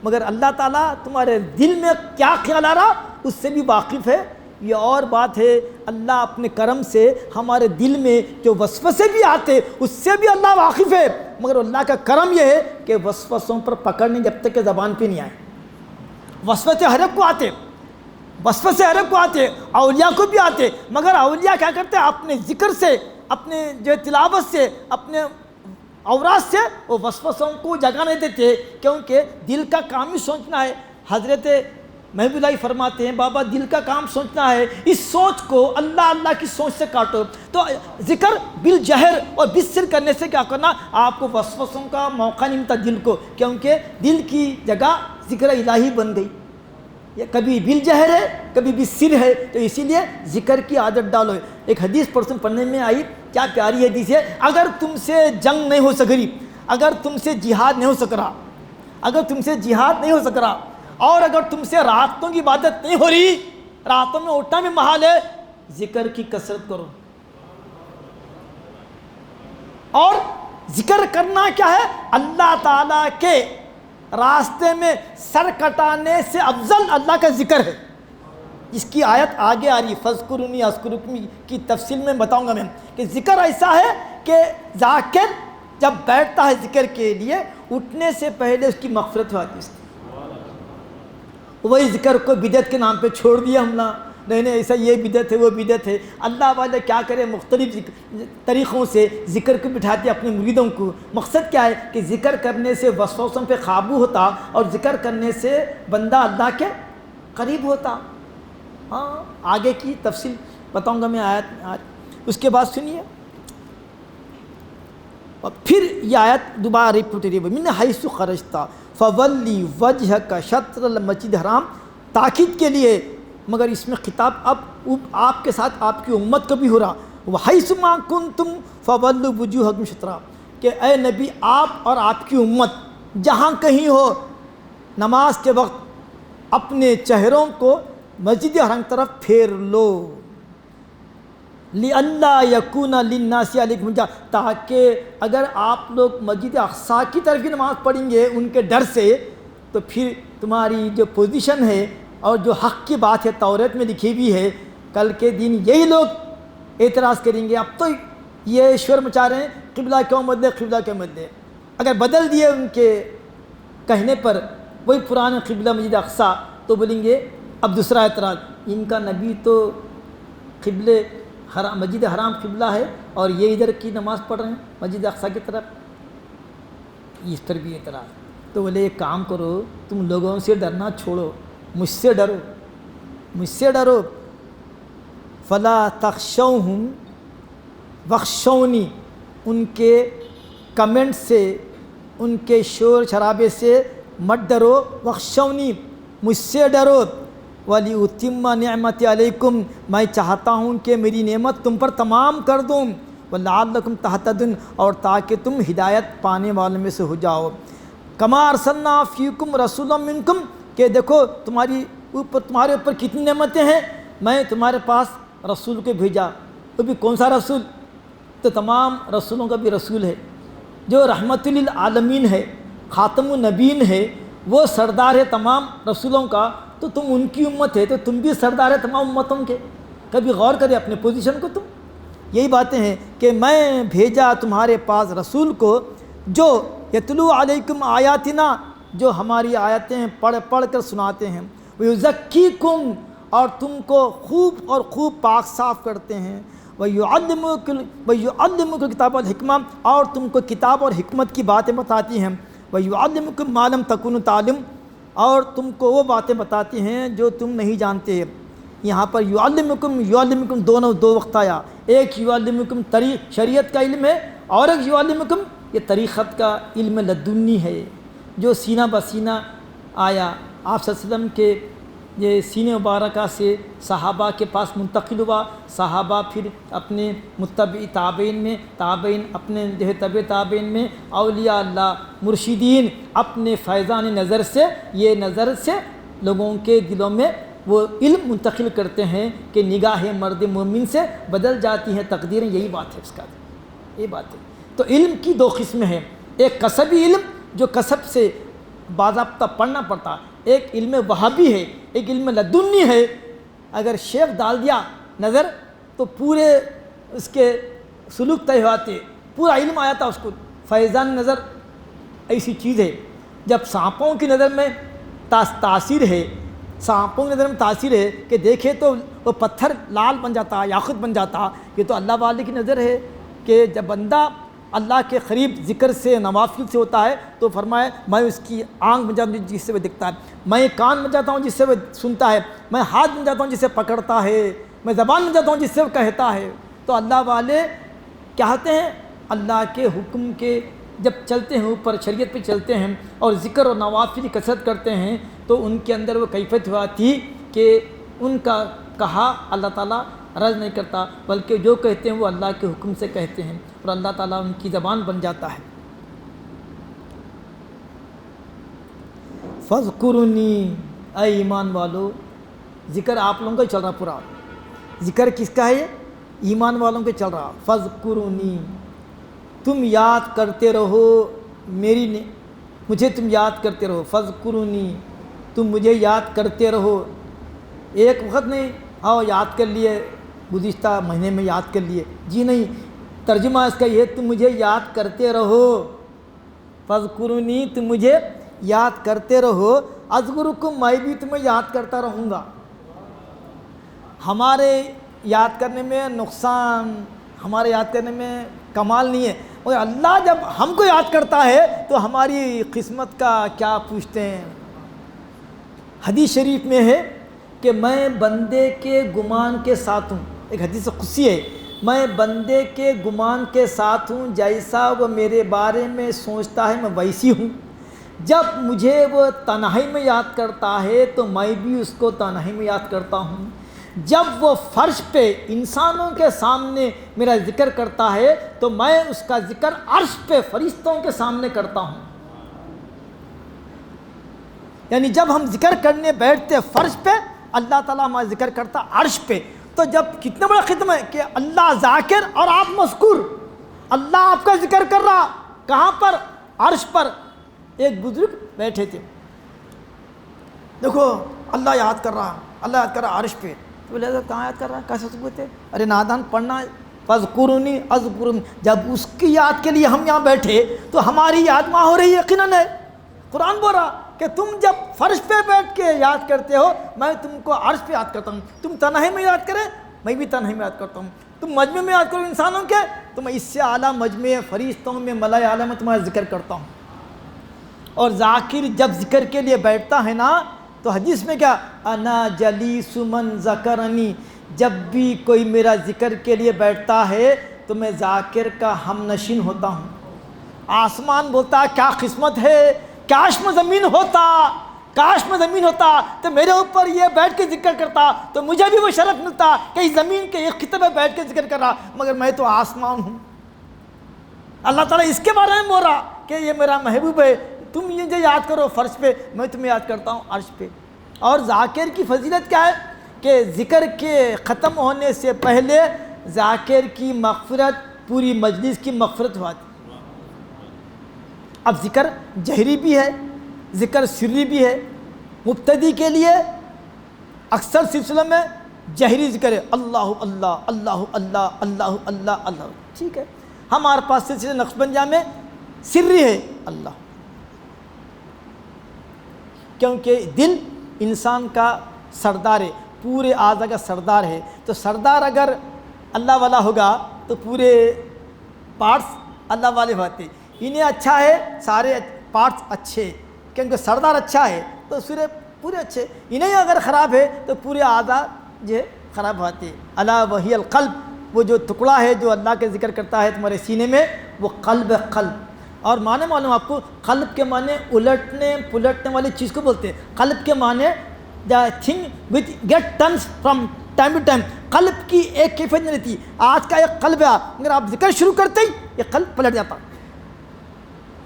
A: مگر اللہ تعالیٰ تمہارے دل میں کیا خیال آ رہا اس سے بھی واقف ہے۔ یہ اور بات ہے، اللہ اپنے کرم سے ہمارے دل میں جو وسوسے بھی آتے اس سے بھی اللہ واقف ہے، مگر اللہ کا کرم یہ ہے کہ وسوسوں پر پکڑنے جب تک کہ زبان پہ نہیں آئے۔ وسوسے ہر ایک کو آتے، وسوسے ہر ایک کو آتے، اولیاء کو بھی آتے، مگر اولیاء کیا کرتے ہیں اپنے ذکر سے، اپنے جو تلاوت سے، اپنے اوراد سے وہ وسوسوں کو جگہ نہیں دیتے، کیونکہ دل کا کام ہی سوچنا ہے۔ حضرت محبوب اللہ فرماتے ہیں بابا دل کا کام سوچنا ہے، اس سوچ کو اللہ اللہ کی سوچ سے کاٹو۔ تو ذکر بالجہر اور بالسر کرنے سے کیا کرنا، آپ کو وسوسوں کا موقع نہیں ملتا دل کو، کیونکہ دل کی جگہ ذکر الہی بن گئی، یہ کبھی بالجہر ہے کبھی بالسر ہے، تو اسی لیے ذکر کی عادت ڈالو۔ ایک حدیث پرسوں پڑھنے میں آئی، کیا پیاری حدیث ہے، اگر تم سے جنگ نہیں ہو سک رہی، اگر تم سے جہاد نہیں ہو سک رہا، اگر تم سے جہاد نہیں ہو سک رہا، اور اگر تم سے راتوں کی عبادت نہیں ہو رہی، راتوں میں اٹھنا بھی محال ہے، ذکر کی کثرت کرو۔ اور ذکر کرنا کیا ہے، اللہ تعالیٰ کے راستے میں سر کٹانے سے افضل اللہ کا ذکر ہے۔ اس کی آیت آگے آ رہی، فَاذْكُرُونِي أَذْكُرْكُمْ کی تفصیل میں بتاؤں گا میں کہ ذکر ایسا ہے کہ ذاکر جب بیٹھتا ہے ذکر کے لیے اٹھنے سے پہلے اس کی مغفرت ہو جاتی ہے۔ وہی ذکر کو بدعت کے نام پہ چھوڑ دیا ہم نے، نہیں ایسا یہ بدعت ہے وہ بدعت ہے۔ اللہ والے کیا کرے، مختلف طریقوں سے ذکر کو بٹھاتے اپنے مریدوں کو۔ مقصد کیا ہے کہ ذکر کرنے سے وسوسوں پہ قابو ہوتا اور ذکر کرنے سے بندہ اللہ کے قریب ہوتا۔ ہاں آگے کی تفصیل بتاؤں گا میں آیت، اس کے بعد سنیے۔ اور پھر یہ آیت دوبارہ ریپیٹ ہوئی، مِنْ حَيْثُ خَرَجْتَ فَوَلِّ وَجْهَكَ شَطْرَ الْمَسْجِدِ الْحَرَامِ، تاکید کے لیے، مگر اس میں خطاب اب آپ کے ساتھ آپ کی امت کو بھی ہو رہا، وَحَيْثُ مَا كُنْتُمْ فَوَلُّوا وُجُوهَكُمْ شَطْرَهُ، کہ اے نبی آپ اور آپ کی امت جہاں کہیں ہو نماز کے وقت اپنے چہروں کو مسجد حرام کی طرف پھیر لو، لِأَلَّا يَكُونَ لِلنَّاسِ عَلَيْكُمْ حُجَّةٌ، تاکہ اگر آپ لوگ مسجد اقصیٰ کی طرف کی نماز پڑھیں گے ان کے ڈر سے، تو پھر تمہاری جو پوزیشن ہے اور جو حق کی بات ہے توریت میں لکھی ہوئی ہے، کل کے دن یہی لوگ اعتراض کریں گے، اب تو یہ شور مچا رہے ہیں قبلہ کیوں بدلے، قبلہ کیوں بدلے، اگر بدل دیے ان کے کہنے پر وہی پرانے قبلہ مسجد اقصیٰ، تو بولیں گے اب دوسرا اعتراض، ان کا نبی تو قبلے مسجد حرام قبلہ ہے اور یہ ادھر کی نماز پڑھ رہے ہیں مسجد اقصیٰ کی طرف، اس پر بھی اعتراض۔ تو بولے ایک کام کرو، تم لوگوں سے ڈرنا چھوڑو، مجھ سے ڈرو، مجھ سے ڈرو، فَلَا تَخْشَوْهُمْ وَاخْشَوْنِي، ان کے کمنٹ سے، ان کے شور شرابے سے مت ڈرو، وخشونی، مجھ سے ڈرو، ولی اتم نعمت علیکم، میں چاہتا ہوں کہ میری نعمت تم پر تمام کر دوں، ولعلکم تہتدون، اور تاکہ تم ہدایت پانے والوں میں سے ہو جاؤ، کما ارسلنا فیکم رسولا منکم، کہ دیکھو تمہارے اوپر کتنی نعمتیں ہیں، میں تمہارے پاس رسول کو بھیجا، وہ بھی کون سا رسول؟ تو تمام رسولوں کا بھی رسول ہے، جو رحمت للعالمین ہے، خاتم النبیین ہے، وہ سردار ہے تمام رسولوں کا، تو تم ان کی امت ہے، تو تم بھی سردار ہے تمام امتوں کے۔ کبھی غور کرے اپنے پوزیشن کو تم۔ یہی باتیں ہیں کہ میں بھیجا تمہارے پاس رسول کو جو یتلو علیکم آیاتنا، جو ہماری آیتیں پڑھ کر سناتے ہیں، ویزکیکم، اور تم کو خوب پاک صاف کرتے ہیں، ویعلمکم کتاب والحکمہ، اور تم کو کتاب اور حکمت کی باتیں بتاتی ہیں، ویعلمکم ما لم تکونوا تعلمون، اور تم کو وہ باتیں بتاتی ہیں جو تم نہیں جانتے۔ یہاں پر یعلمکم دو وقت آیا، ایک یعلمکم شریعت کا علم ہے، اور ایک یعلمکم یہ طریقت کا علم لدنی ہے، جو سینہ بسینہ آیا، آپ صلی اللہ علیہ وسلم کے یہ سینہ مبارکہ سے صحابہ کے پاس منتقل ہوا، صحابہ پھر اپنے متبع تابعین میں، تابعین اپنے تبع تابعین میں، اولیاء اللہ مرشدین اپنے فیضان نظر سے، یہ نظر سے لوگوں کے دلوں میں وہ علم منتقل کرتے ہیں کہ نگاہ مرد مومن سے بدل جاتی ہیں تقدیریں۔ یہی بات ہے اس کا، یہ بات ہے۔ تو علم کی دو قسمیں ہیں، ایک کسبی علم جو کسب سے باضابطہ پڑھنا پڑتا، ایک علم وہابی ہے، ایک علم لدنی ہے۔ اگر شیخ ڈال دیا نظر تو پورے اس کے سلوک طے ہوتے، پورا علم آیا تھا اس کو۔ فیضان نظر ایسی چیز ہے، جب سانپوں کی نظر میں تاثیر ہے، سانپوں کی نظر میں تاثیر ہے کہ دیکھے تو وہ پتھر لال بن جاتا، یاقوت بن جاتا، یہ تو اللہ والے کی نظر ہے کہ جب بندہ اللہ کے قریب ذکر سے نوافل سے ہوتا ہے تو فرمائے میں اس کی آنکھ بن جاتا ہوں جس سے وہ دکھتا ہے، میں کان بن جاتا ہوں جس سے وہ سنتا ہے، میں ہاتھ بن جاتا ہوں جس سے پکڑتا ہے، میں زبان بن جاتا ہوں جس سے وہ کہتا ہے۔ تو اللہ والے کہتے ہیں اللہ کے حکم کے جب چلتے ہیں، اوپر شریعت پہ چلتے ہیں اور ذکر اور نوافل کی کثرت کرتے ہیں، تو ان کے اندر وہ کیفیت ہوا تھی کہ ان کا کہا اللہ تعالیٰ رد نہیں کرتا، بلکہ جو کہتے ہیں وہ اللہ کے حکم سے کہتے ہیں، اور اللہ تعالیٰ ان کی زبان بن جاتا ہے۔ فاذکرونی، اے ایمان والو، ذکر آپ لوگوں کا چل رہا، پورا ذکر کس کا ہے؟ ایمان والوں کے چل رہا۔ فاذکرونی، تم یاد کرتے رہو مجھے تم یاد کرتے رہو، فاذکرونی، تم مجھے یاد کرتے رہو۔ ایک وقت نہیں آؤ یاد کر لیے، گزشتہ مہینے میں یاد کر لیے، جی نہیں، ترجمہ اس کا یہ، تم مجھے یاد کرتے رہو، فاذکرونی، تم مجھے یاد کرتے رہو، اذکرکم، میں بھی تمہیں یاد کرتا رہوں گا۔ ہمارے یاد کرنے میں نقصان، ہمارے یاد کرنے میں کمال نہیں ہے، اور اللہ جب ہم کو یاد کرتا ہے تو ہماری قسمت کا کیا پوچھتے ہیں۔ حدیث شریف میں ہے کہ میں بندے کے گمان کے ساتھ ہوں، ایک حدیث قدسی ہے، میں بندے کے گمان کے ساتھ ہوں، جیسا وہ میرے بارے میں سوچتا ہے میں ویسی ہوں۔ جب مجھے وہ تنہائی میں یاد کرتا ہے تو میں بھی اس کو تنہائی میں یاد کرتا ہوں۔ جب وہ فرش پہ انسانوں کے سامنے میرا ذکر کرتا ہے تو میں اس کا ذکر عرش پہ فرشتوں کے سامنے کرتا ہوں۔ یعنی جب ہم ذکر کرنے بیٹھتے فرش پہ، اللہ تعالیٰ ہمارا ذکر کرتا عرش پہ، تو جب کتنا بڑا ختم ہے کہ اللہ ذاکر اور آپ مذکور، اللہ آپ کا ذکر کر رہا، کہاں پر؟ عرش پر۔ ایک بزرگ بیٹھے تھے، دیکھو اللہ یاد کر رہا، اللہ یاد کر رہا عرش پہ، تو بولے کہاں یاد کر رہا ہے، کیسے ثبوت ہے؟ ارے نادان، پڑھنا ہے، فاذکرونی اذکرکم، جب اس کی یاد کے لیے ہم یہاں بیٹھے تو ہماری یاد وہاں ہو رہی ہے، یقیناً ہے۔ قرآن بول رہا کہ تم جب فرش پہ بیٹھ کے یاد کرتے ہو، میں تم کو عرش پہ یاد کرتا ہوں، تم تنہائی میں یاد کرے، میں بھی تنہائی میں یاد کرتا ہوں، تم مجمع میں یاد کرو انسانوں کے، تو میں اس سے اعلیٰ مجمع فرشتوں میں ملائے اعلیٰ میں تمہارا ذکر کرتا ہوں۔ اور ذاکر جب ذکر کے لیے بیٹھتا ہے نا تو حدیث میں کیا، انا جلیس من ذکرنی، جب بھی کوئی میرا ذکر کے لیے بیٹھتا ہے تو تو میں ذاکر کا ہم نشین ہوتا ہوں۔ آسمان بولتا کیا قسمت ہے، کاش میں زمین ہوتا، کاش میں زمین ہوتا تو میرے اوپر یہ بیٹھ کے ذکر کرتا تو مجھے بھی وہ شرف ملتا کہ اس زمین کے ایک خطے میں بیٹھ کے ذکر کر رہا، مگر میں تو آسمان ہوں۔ اللہ تعالیٰ اس کے بارے میں بول رہا کہ یہ میرا محبوب ہے، تم مجھے یاد کرو فرش پہ، میں تمہیں یاد کرتا ہوں عرش پہ۔ اور ذاکر کی فضیلت کیا ہے کہ ذکر کے ختم ہونے سے پہلے ذاکر کی مغفرت پوری مجلس کی مغفرت ہوا تھی۔ اب ذکر جہری بھی ہے، ذکر سری بھی ہے۔ مبتدی کے لیے اکثر سلسلے میں جہری ذکر ہے، اللہ اللہ اللہ اللہ اللہ اللہ اللہ، ٹھیک ہے۔ ہمارے پاس سلسلہ نقشبندیہ میں سری ہے اللہ، کیونکہ دل انسان کا سردار ہے، پورے اعضاء کا سردار ہے، تو سردار اگر اللہ والا ہوگا تو پورے پارٹس اللہ والے ہوتے۔ انہیں اچھا ہے سارے پارٹس اچھے، کیونکہ سردار اچھا ہے تو پورے اچھے، انہیں اگر خراب ہے تو پورے اعضاء جو ہے خراب ہوتے۔ الا وہی القلب، وہ جو ٹکڑا ہے جو اللہ کے ذکر کرتا ہے تمہارے سینے میں، وہ قلب قلب۔ اور معنی معلوم آپ کو، قلب کے معنی الٹنے پلٹنے والی چیز کو بولتے ہیں۔ قلب کے معنی the thing which get turns from time to time, قلب کی ایک کیفیت نہیں رہتی۔ آج کا ایک قلب ہے، اگر آپ ذکر شروع کرتے ہی یہ قلب پلٹ جاتا،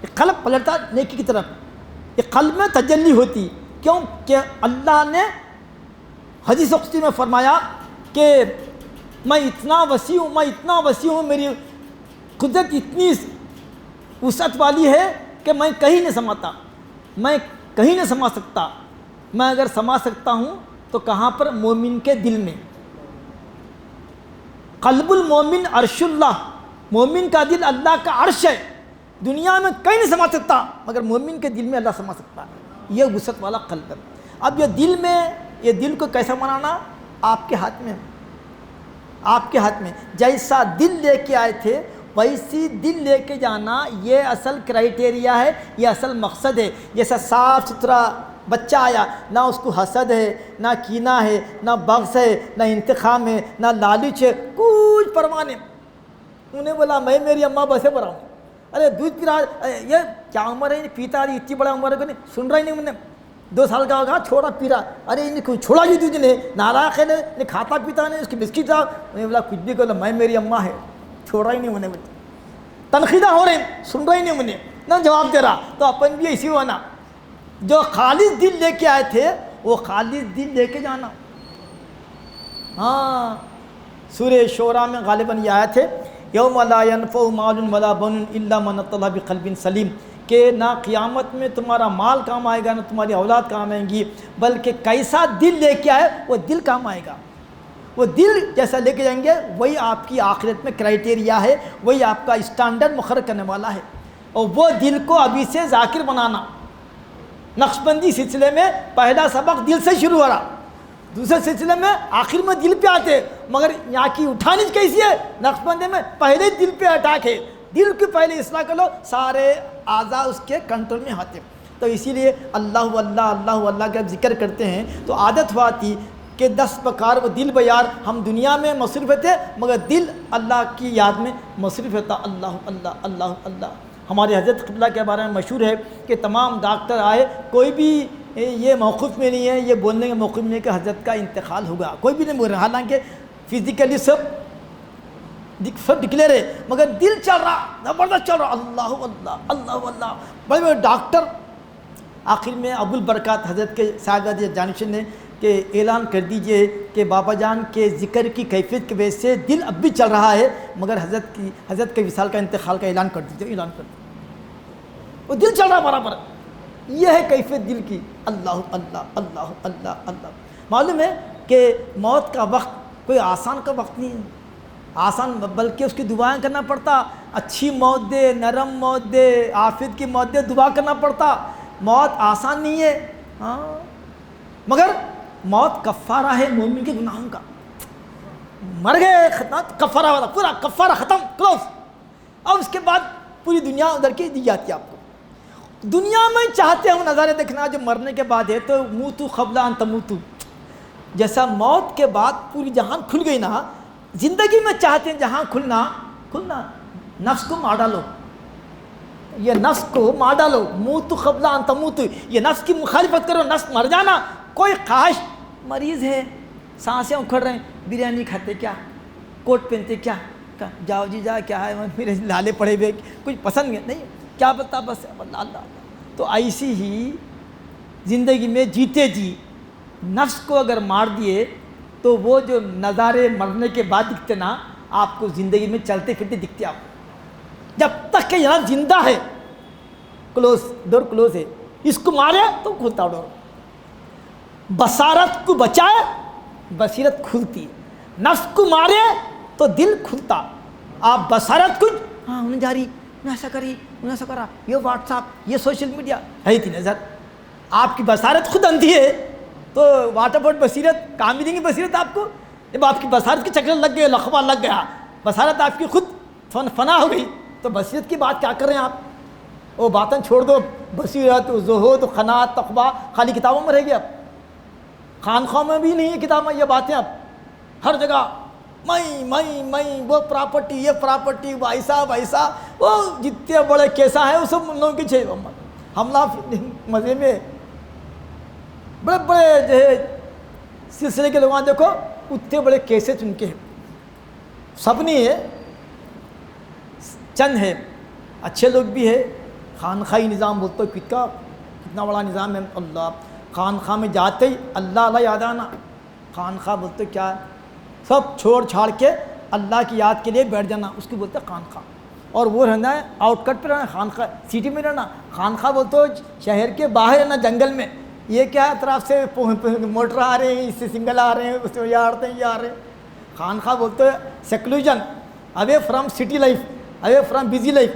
A: یہ قلب پلٹتا نیکی کی طرف، یہ قلب میں تجلی ہوتی۔ کیوں کہ اللہ نے حدیث قدسی میں فرمایا کہ میں اتنا وسیع ہوں، میں اتنا وسیع ہوں، میری قدرت اتنی وسعت والی ہے کہ میں کہیں نہیں سماتا، میں کہیں نہیں سما سکتا۔ میں اگر سما سکتا ہوں تو کہاں پر؟ مومن کے دل میں۔ قلب المومن عرش اللہ، مومن کا دل اللہ کا عرش ہے، دنیا میں کہیں نہیں سما سکتا مگر مومن کے دل میں اللہ سما سکتا ہے، یہ وسعت والا قلب ہے۔ اب یہ دل میں، یہ دل کو کیسا بنانا آپ کے ہاتھ میں، آپ کے ہاتھ میں۔ جیسا دل لے کے آئے تھے ویسی دل لے کے جانا، یہ اصل کرائٹیریا ہے، یہ اصل مقصد ہے۔ جیسا صاف ستھرا بچہ آیا، نہ اس کو حسد ہے، نہ کینہ ہے، نہ بغض ہے، نہ انتقام ہے، نہ لالچ ہے، کچھ پرواہ نہیں۔ انہیں بولا میں میری اماں بسے بڑا ہوں، ارے دودھ پی رہا، یہ کیا عمر ہے پیتا رہی، اتنی بڑا عمر ہے، نہیں سن رہا ہی نہیں، انہیں 2 سال کا ہوگا چھوڑا پی رہا، ارے انہیں چھوڑا ہی دودھ نے، ناراض ہے نے، کھاتا پیتا نہیں، اس کی بسکٹ تھا، انہیں بولا کچھ بھی کرو میں میری اماں ہے، چھوڑا ہی نہیں انہیں، تنقیدہ ہو رہے ہیں، سن رہا ہی نہیں انہیں، نہ جواب دے رہا۔ تو اپن بھی اسی ہونا، جو خالص دل لے کے آئے تھے وہ خالص دل لے کے جانا۔ ہاں سورہ شورا میں غالباً یہ آیت ہے، یوم لا ینفع مال ولا بنون الا من اتى الله بقلب سلیم، کہ نہ قیامت میں تمہارا مال کام آئے گا، نہ تمہاری اولاد کام آئیں گی، بلکہ کیسا دل لے کے آئے وہ دل کام آئے گا۔ وہ دل جیسا لے کے جائیں گے وہی آپ کی آخرت میں کرائٹیریا ہے، وہی آپ کا اسٹینڈرڈ مقرر کرنے والا ہے۔ اور وہ دل کو ابھی سے ذاکر بنانا۔ نقشبندی سلسلے میں پہلا سبق دل سے شروع ہو رہا، دوسرے سلسلے میں آخر میں دل پہ آتے، مگر یہاں کی اٹھانی کیسی ہے؟ نقشبندی میں پہلے دل پہ اٹیک ہے، دل کی پہلے اصلاح کر لو، سارے اعضاء اس کے کنٹرول میں آتے۔ تو اسی لیے اللہ اللہ اللہ اللہ کا ذکر کرتے ہیں تو عادت ہوا تھی کہ 10 بکار وہ دل بیار، ہم دنیا میں مصروف تھے مگر دل اللہ کی یاد میں مصروف ہوتا، اللہ اللہ اللہ اللہ۔ ہمارے حضرت قبلہ کے بارے میں مشہور ہے کہ تمام ڈاکٹر آئے، کوئی بھی یہ موقف میں نہیں ہے، یہ بولنے کے موقف میں نہیں کہ حضرت کا انتقال ہوگا، کوئی بھی نہیں بول رہا، حالانکہ فزیکلی سب ڈکلیئر ہے مگر دل چل رہا، زبردست چل رہا، اللہ اللہ اللہ اللہ۔ بڑے بڑے ڈاکٹر آخر میں ابو البرکات حضرت کے صاحبزادے جانشین نے کہ اعلان کر دیجئے کہ بابا جان کے ذکر کی کیفیت کی وجہ سے دل اب بھی چل رہا ہے مگر حضرت کے وصال کا انتقال کا اعلان کر دیجئے، اعلان کر دیجئے، وہ دل چل رہا برابر۔ یہ ہے کیفیت دل کی، اللہ اللہ اللہ اللہ اللہ۔ معلوم ہے کہ موت کا وقت کوئی آسان کا وقت نہیں ہے، آسان بلکہ اس کی دعائیں کرنا پڑتا، اچھی موت دے، نرم موت دے، عافیت کی موت دے، دعا کرنا پڑتا۔ موت آسان نہیں ہے، ہاں، مگر موت کفارہ ہے مومن کے گناہوں کا۔ مر گئے، کفارہ والا، پورا کفارہ ختم، کلوز۔ اب اس کے بعد پوری دنیا ادھر کی دی جاتی ہے آپ کو۔ دنیا میں چاہتے ہوں نظارے دیکھنا جو مرنے کے بعد ہے، تو موتو قبل ان تموتو، جیسا موت کے بعد پوری جہان کھل گئی نا، زندگی میں چاہتے ہیں جہاں کھلنا کھلنا، نفس کو مار ڈالو، یہ نفس کو مار ڈالو، موت قبل ان تموت، یہ نفس کی مخالفت کرو، نفس مر جانا۔ کوئی خواہش، مریض ہے، سانسیں اکھڑ رہے ہیں، بریانی کھاتے کیا، کوٹ پہنتے کیا، جاؤ جی جا، کیا ہے میرے لالے پڑے ہوئے، کچھ پسند نہیں، کیا پتا، بس اللہ اللہ۔ تو ایسی ہی زندگی میں جیتے جی نفس کو اگر مار دیے تو وہ جو نظارے مرنے کے بعد دکھتے نا آپ کو، زندگی میں چلتے پھرتے دکھتے آپ کو۔ جب تک کہ یہاں زندہ ہے، کلوز، ڈور کلوز ہے، اس کو مارے تو کھلتا ڈور، بصارت کو بچائے بصیرت کھلتی ہے، نفس کو مارے تو دل کھلتا۔ آپ بصارت کو ہاں انہیں جاری، انہیں ایسا کری، انہیں ایسا کرا، یہ واٹس ایپ، یہ سوشل میڈیا ہے تھی نظر، آپ کی بصارت خود اندھی ہے تو واٹ اباؤٹ بصیرت، کام بھی دیں گی بصیرت آپ کو؟ جب آپ کی بصارت کے چکر لگ گئے، لقبہ لگ گیا، بصارت آپ کی خود فنا ہو گئی، تو بصیرت کی بات کیا کر رہے ہیں آپ؟ وہ باتیں چھوڑ دو، بصیرت، زہد، قناعت، تقویٰ خالی کتابوں میں رہ گیا، اب خانخواہ میں بھی نہیں ہے کتابیں یہ باتیں، اب ہر جگہ میں وہ پراپرٹی، یہ پراپرٹی، ویسا وہ جتنے بڑے کیسا ہے وہ سب ان لوگوں کے چھ حملہ مزے میں بڑے بڑے جو ہے سلسلے کے لوگوں دیکھو اتنے بڑے کیسے ان کے ہیں، سب نہیں ہے، چند ہے اچھے لوگ بھی ہے۔ خانخواہی نظام بولتے ہو کتنا بڑا نظام ہے، اللہ خانخواہ میں جاتے ہی اللہ اللہ یاد آنا، خانخواہ بولتے کیا ہے، سب چھوڑ چھاڑ کے اللہ کی یاد کے لیے بیٹھ جانا، اس کو بولتے ہیں خانخواہ۔ اور وہ رہنا ہے آؤٹ کٹ پہ رہنا، خانخواہ سٹی میں رہنا، خانخواہ بولتے ہو شہر کے باہر رہنا، جنگل میں۔ یہ کیا ہے، اطراف سے موٹر آ رہے ہیں، اس سے سنگل آ رہے ہیں، اس سے یہ آتے ہیں، یہ آ رہے ہیں۔ خانخواہ بولتے ہیں سیکولوژن، away from city life, away from busy life.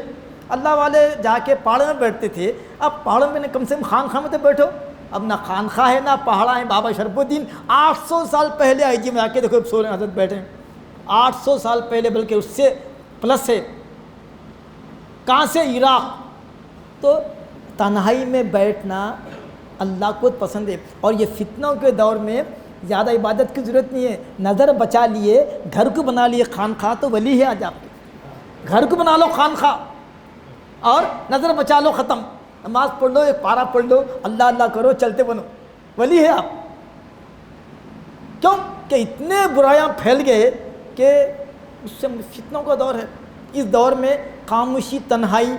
A: اللہ والے جا کے پہاڑوں میں بیٹھتے تھے، اب پہاڑوں میں کم سے کم خانخواہ میں تو بیٹھو، اب نہ خانخواہ ہے نہ پہاڑا ہے۔ بابا شرف الدین 800 سال پہلے آئی جی میں آ کے دیکھو سو رہے حضرت بیٹھے ہیں، 800 سال پہلے، بلکہ اس سے پلس ہے۔ کہاں سے؟ عراق۔ تو تنہائی میں بیٹھنا اللہ کو پسند ہے، اور یہ فتنوں کے دور میں زیادہ عبادت کی ضرورت نہیں ہے، نظر بچا لیے، گھر کو بنا لیے خانخواہ تو ولی ہے آج آپ کے، گھر کو بنا لو خانخواہ اور نظر بچا لو، ختم، نماز پڑھ لو، ایک پارا پڑھ لو، اللہ اللہ کرو، چلتے بنو، ولی ہے آپ۔ کیوں کہ اتنے برائیاں پھیل گئے کہ اس سے فتنوں کا دور ہے۔ اس دور میں خاموشی، تنہائی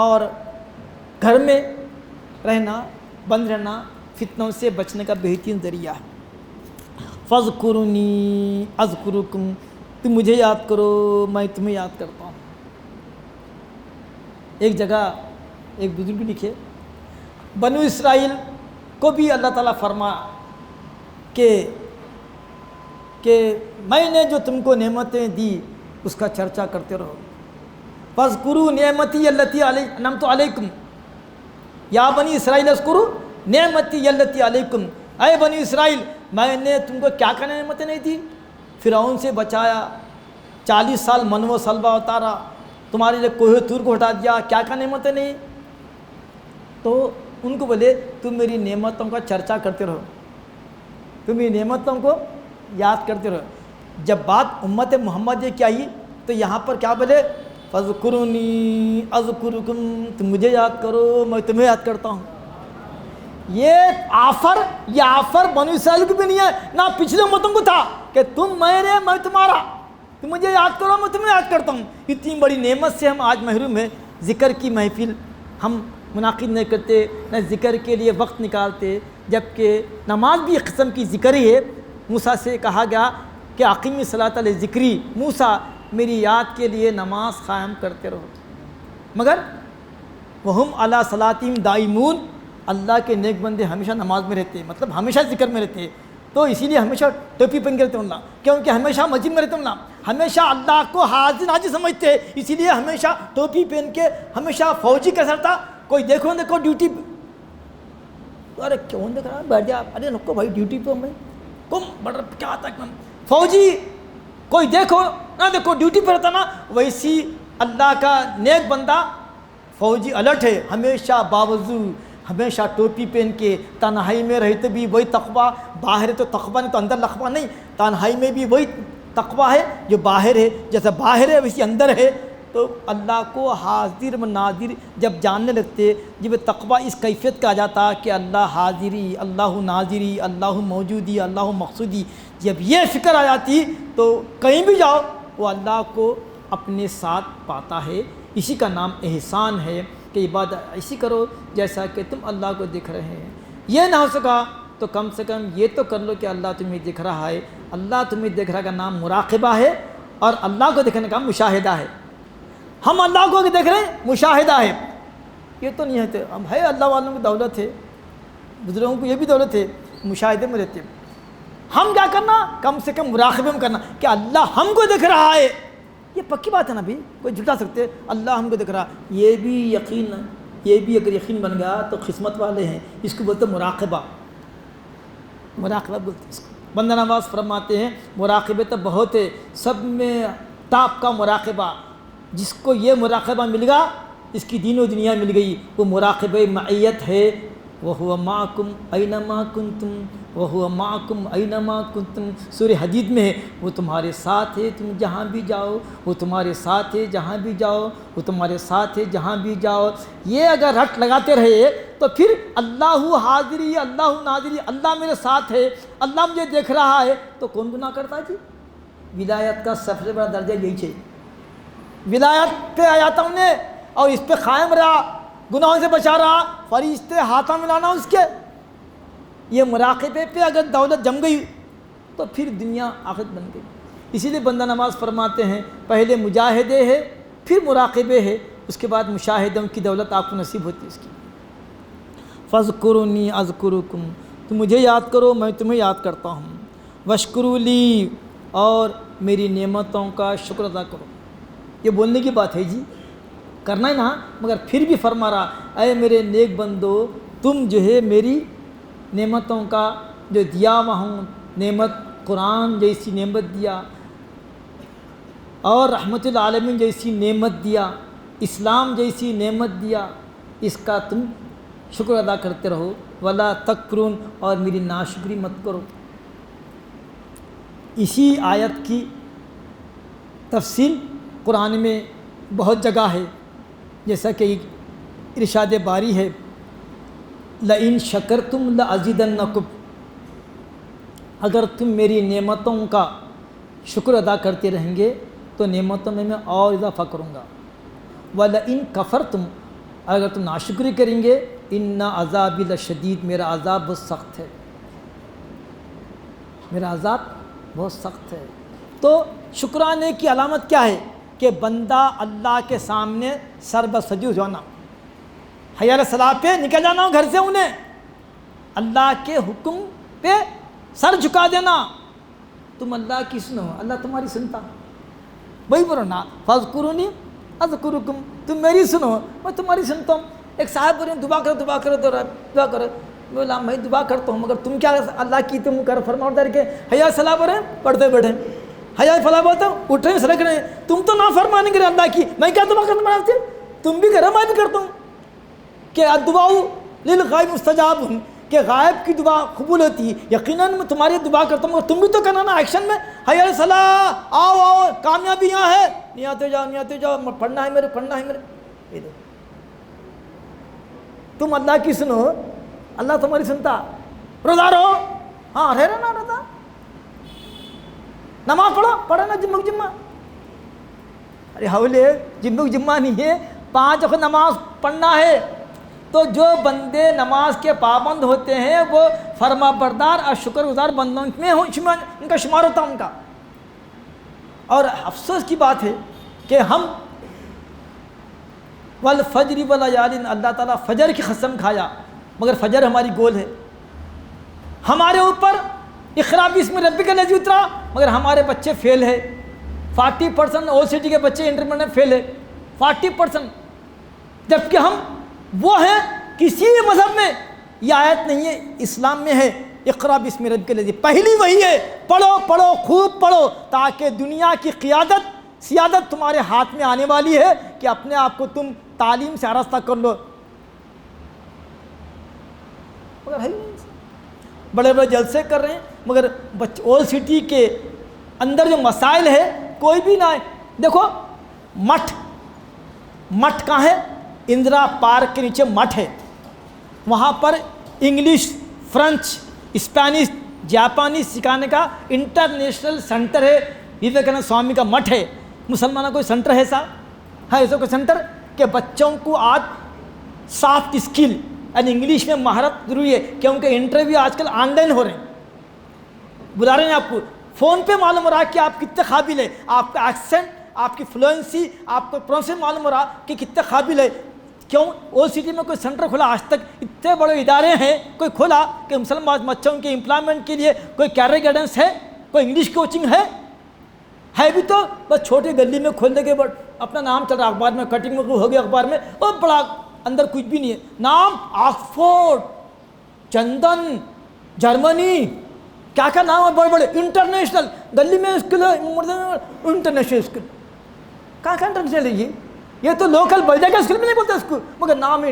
A: اور گھر میں رہنا، بند رہنا فتنوں سے بچنے کا بہترین ذریعہ ہے۔ فَاذْكُرُونِي أَذْكُرُكُمْ، تم مجھے یاد کرو میں تمہیں یاد کرتا ہوں۔ ایک جگہ ایک بزرگ لکھے، بنو اسرائیل کو بھی اللہ تعالیٰ فرما کہ میں نے جو تم کو نعمتیں دی اس کا چرچا کرتے رہو۔ فَاذْكُرُوا نِعْمَتِيَ الَّتِي أَنْعَمْتُ عَلَيْكُمْ یا بنی اسرائیل اذکروا نعمتی التی علیکم، اے بنی اسرائیل میں نے تم کو کیا کیا نعمتیں نہیں دی، فرعون سے بچایا، 40 سال من و سلوہ اتارا، تمہارے لیے کوہ طور کو ہٹا دیا، کیا کیا نعمتیں نہیں۔ تو ان کو بولے تم میری نعمتوں کا چرچا کرتے رہو، تم میری نعمتوں کو یاد کرتے رہو۔ جب بات امت محمد کی آئی تو یہاں پر کیا بولے، فَاذْكُرُونِي أَذْكُرُكُمْ، تم مجھے یاد کرو میں تمہیں یاد کرتا ہوں۔ یہ آفر بنی اسرائیل کو بھی نہیں ہے، نہ پچھلے امتوں کو تھا کہ تم میرے میں تمہارا، تم مجھے یاد کرو میں تمہیں یاد کرتا ہوں۔ اتنی بڑی نعمت سے ہم آج محروم ہیں، ذکر کی محفل ہم منعقد نہیں کرتے، نہ ذکر کے لیے وقت نکالتے، جبکہ نماز بھی ایک قسم کی ذکر ہی ہے۔ موسیٰ سے کہا گیا کہ اقیم الصلاۃ لذکری، موسیٰ میری یاد کے لیے نماز قائم کرتے رہو، مگر وہم علی صلاتہم دائمون، اللہ کے نیک بندے ہمیشہ نماز میں رہتے ہیں، مطلب ہمیشہ ذکر میں رہتے ہیں، تو اسی لیے ہمیشہ ٹوپی پہن کے رہتے ہیں اللہ، کیونکہ ہمیشہ مسجد میں رہتے ہیں اللہ، ہمیشہ اللہ کو حاضر ناظر سمجھتے ہیں، اسی لیے ہمیشہ ٹوپی پہن کے، ہمیشہ فوجی کا سر تھا، کوئی دیکھو ڈیوٹی پہ، ارے کیوں دیکھ رہا ہے بیٹھ جا، ارے رکو بھائی ڈیوٹی پہ ہمیں کم بڑھ رہا کیا آتا ہے، فوجی کوئی دیکھو نہ دیکھو ڈیوٹی پہ رہتا نا، ویسی اللہ کا نیک بندہ فوجی الرٹ ہے، ہمیشہ باوضو، ہمیشہ ٹوپی پہن کے، تنہائی میں رہتے بھی وہی تقویٰ، باہر تو تقویٰ نہیں تو اندر لقوہ نہیں، تنہائی میں بھی وہی تقویٰ ہے جو باہر ہے، جیسا باہر ہے ویسے اندر ہے۔ تو اللہ کو حاضر و ناظر جب جاننے لگتے، جب تقویٰ اس کیفیت کا آ جاتا کہ اللہ حاضری، اللہ ناظری، اللہ موجودی، اللہ مقصودی، جب یہ فکر آ جاتی تو کہیں بھی جاؤ وہ اللہ کو اپنے ساتھ پاتا ہے۔ اسی کا نام احسان ہے کہ عبادت ایسی کرو جیسا کہ تم اللہ کو دیکھ رہے ہیں۔ یہ نہ ہو سکا تو کم سے کم یہ تو کر لو کہ اللہ تمہیں دیکھ رہا ہے۔ اللہ تمہیں دیکھ رہا کا نام مراقبہ ہے، اور اللہ کو دیکھنے کا مشاہدہ ہے۔ ہم اللہ کو دیکھ رہے ہیں، مشاہدہ ہے، یہ تو نہیں ہے۔ اب ہے اللہ والوں کی دولت ہے، بزرگوں کو یہ بھی دولت ہے، مشاہدے میں رہتے ہیں۔ ہم کیا کرنا؟ کم سے کم مراقبے میں کرنا کہ اللہ ہم کو دیکھ رہا ہے۔ یہ پکی بات ہے نا، بھی کوئی جھٹا سکتے اللہ ہم کو دیکھ رہا، یہ بھی یقین، یہ بھی اگر یقین بن گیا تو قسمت والے ہیں۔ اس کو بولتے مراقبہ، مراقبہ بولتے اس کو۔ بندہ نواز فرماتے ہیں مراقبے تو بہت ہے، سب میں ٹاپ کا مراقبہ، جس کو یہ مراقبہ مل گا اس کی دین و دنیا مل گئی، وہ مراقبہ معیت ہے۔ وَهُوَ مَعَكُمْ أَيْنَمَا كُنْتُمْ وَهُوَ مَعَكُمْ أَيْنَمَا كُنْتُمْ، سورہ حدید میں ہے، وہ تمہارے ساتھ ہے تم جہاں بھی جاؤ، وہ تمہارے ساتھ ہے جہاں بھی جاؤ، وہ تمہارے ساتھ ہے جہاں بھی جاؤ۔ یہ اگر رٹ لگاتے رہے تو پھر اللہ حاضری، اللہ ناظری، اللہ میرے ساتھ ہے، اللہ مجھے دیکھ رہا ہے، تو کون گناہ کرتا جی؟ ولایت کا سب سے بڑا درجہ یہی چاہیے، ولایت پہ آیا تھا ہم نے اور اس پہ قائم رہا، گناہوں سے بچا رہا، فرشتے ہاتھوں ملانا اس کے۔ یہ مراقبے پہ اگر دولت جم گئی تو پھر دنیا آخرت بن گئی۔ اسی لیے بندہ نواز فرماتے ہیں پہلے مجاہدے ہے، پھر مراقبے ہے، اس کے بعد مشاہدوں کی دولت آپ کو نصیب ہوتی ہے اس کی۔ فَاذْكُرُونِي أَذْكُرُكُمْ، تم مجھے یاد کرو میں تمہیں یاد کرتا ہوں۔ وَاشْكُرُوا لِي، اور میری نعمتوں کا شکر ادا کرو۔ یہ بولنے کی بات ہے جی، کرنا ہی نہ، مگر پھر بھی فرما رہا اے میرے نیک بندو، تم جو ہے میری نعمتوں کا جو دیا ہوا ہوں، نعمت قرآن جیسی نعمت دیا، اور رحمت العالمین جیسی نعمت دیا، اسلام جیسی نعمت دیا، اس کا تم شکر ادا کرتے رہو۔ ولا تکفرون، اور میری ناشکری مت کرو۔ اسی آیت کی تفصیل قرآن میں بہت جگہ ہے، جیسا کہ ارشاد باری ہے لئن شکرتم لازیدنکم، اگر تم میری نعمتوں کا شکر ادا کرتے رہیں گے تو نعمتوں میں اور اضافہ کروں گا۔ ولئن کفرتم، اگر تم ناشکری کریں گے ان عذابی لشدید، میرا عذاب بہت سخت ہے، میرا عذاب بہت سخت ہے۔ تو شکرانے کی علامت کیا ہے؟ کہ بندہ اللہ کے سامنے سر بسجود ہونا، حی علی الصلاۃ پہ نکل جانا گھر سے، انہیں اللہ کے حکم پہ سر جھکا دینا۔ تم اللہ کی سنو، اللہ تمہاری سنتا، وہی بولو نا، فاذکرونی اذکرکم، تم میری سنو میں تمہاری سنتا ہوں۔ ایک صاحب بولے دعا کرو دعا کرو دعا کرو، بولا میں دعا کرتا ہوں مگر تم کیا اللہ کی تم کر فرماؤ کر کے حی علی الصلاۃ بولے پڑھتے بیٹھے، حی علی الفلاح بولتا ہوں اٹھ رہے سڑک رہے، تم تو نافرمانی کرے اللہ کی، میں کیا دعا کرتا ہوں؟ تم بھی کرو میں بھی کرتا ہوں کہ الدعاء للغائب مستجاب، کہ غائب کی دعا قبول ہوتی ہے، یقیناً میں تمہاری دعا کرتا ہوں، تم بھی تو کرنا نا ایکشن میں، حی علی الصلاح، آؤ آؤ کامیابی یہاں ہے، نہیں آتے جاؤ نہیں آتے جاؤ، پڑھنا ہے میرے پڑھنا ہے میرے۔ تم اللہ کی سنو، اللہ تمہاری سنتا۔ روزہ رہو، ہاں رہ نا روزہ، نماز پڑھو نا جمعہ جمعہ، ارے حولے جمعہ جمعہ نہیں ہے، 5 وقت نماز پڑھنا ہے۔ تو جو بندے نماز کے پابند ہوتے ہیں وہ فرما بردار اور شکر گزار بندوں میں ان کا شمار ہوتا ان کا۔ اور افسوس کی بات ہے کہ ہم والفجر ولیال، اللہ تعالیٰ فجر کی قسم کھایا مگر فجر ہماری گول ہے، ہمارے اوپر اقرا باسم ربک الذی اترا مگر ہمارے بچے فیل ہے، 40% OECD کے بچے انٹرمیڈیٹ میں فیل ہے، 40%، جبکہ ہم وہ ہیں کسی مذہب میں یہ آیت نہیں ہے، اسلام میں ہے اقرا باسم ربک الذی، پہلی وہی ہے، پڑھو پڑھو خوب پڑھو تاکہ دنیا کی قیادت سیادت تمہارے ہاتھ میں آنے والی ہے کہ اپنے آپ کو تم تعلیم سے آراستہ کر لو۔ مگر ہے بڑے بڑے جلسے کر رہے ہیں مگر اولڈ سٹی کے اندر جو مسائل ہے کوئی بھی نہ ہے. دیکھو مٹھ کہاں ہے؟ اندرا پارک کے نیچے مٹھ ہے. وہاں پر انگلش، فرینچ، اسپینش، جاپانی سکھانے کا انٹرنیشنل سینٹر ہے. وویکانند سوامی کا مٹھ ہے. مسلمانوں کا کوئی سینٹر ہے ایسا؟ ہے ایسا کوئی سینٹر کہ بچوں کو آج سافٹ اسکل یعنی انگلش میں مہارت ضروری ہے؟ کیونکہ انٹرویو آج کل آن لائن ہو رہے ہیں، بلا رہے ہیں آپ کو، فون پہ معلوم ہو رہا ہے کہ آپ کتنے قابل ہے، آپ کا ایکسنٹ، آپ کی فلوئنسی، آپ کو پروننسیشن معلوم ہو رہا کہ کتنے قابل ہے. کیوں اولڈ سٹی میں کوئی سینٹر کھلا آج تک؟ اتنے بڑے ادارے ہیں، کوئی کھلا کہ مسلمان بچوں کے امپلائمنٹ کے لیے کوئی کیریئر گائیڈنس ہے، کوئی انگلش کوچنگ ہے بھی تو بس چھوٹی گلی میں کھولنے کے بعد اپنا نام چل رہا اخبار میں، کٹنگ میں ہو گیا اخبار میں، اور بڑا اندر کچھ بھی نہیں ہے. نام آکسفورڈ، چندن، جرمنی، کیا کیا نام ہے بڑے بڑے انٹرنیشنل. گلی میں اسکول ہے انٹرنیشنل اسکول، کہاں کہاں انٹرنیشنل ہے؟ یہ تو لوکل بلدے کا اسکول میں نہیں بولتے اس کو، مگر نام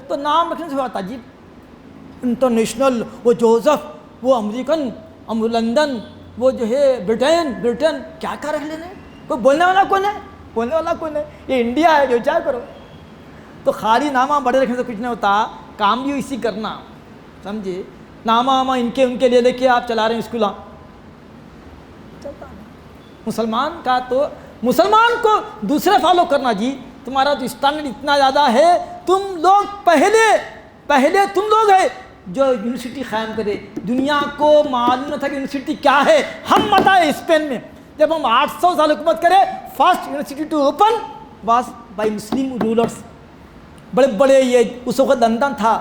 A: تو نام رکھنے سے بات عجیب. انٹرنیشنل، وہ جوزف، وہ امریکن، لندن، وہ جو ہے برٹن، کیا کیا رکھ لینے. کوئی بولنے والا کون ہے؟ یہ انڈیا ہے، جو چاہے کرو. تو خالی نامہ بڑے رکھنے سے کچھ نہیں ہوتا، کام بھی اسی کرنا، سمجھے. نامہ ان کے لے کے آپ چلا رہے ہیں اسکول. مسلمان کو دوسرے فالو کرنا جی. تمہارا تو اسٹینڈرڈ اتنا زیادہ ہے، تم لوگ پہلے تم لوگ ہیں جو یونیورسٹی قائم کرے. دنیا کو معلوم نہ تھا کہ یونیورسٹی کیا ہے. ہم بتائے اسپین میں جب ہم 800 سال حکومت کرے، first university to open was by Muslim rulers. بڑے یہ اس وقت لندن تھا،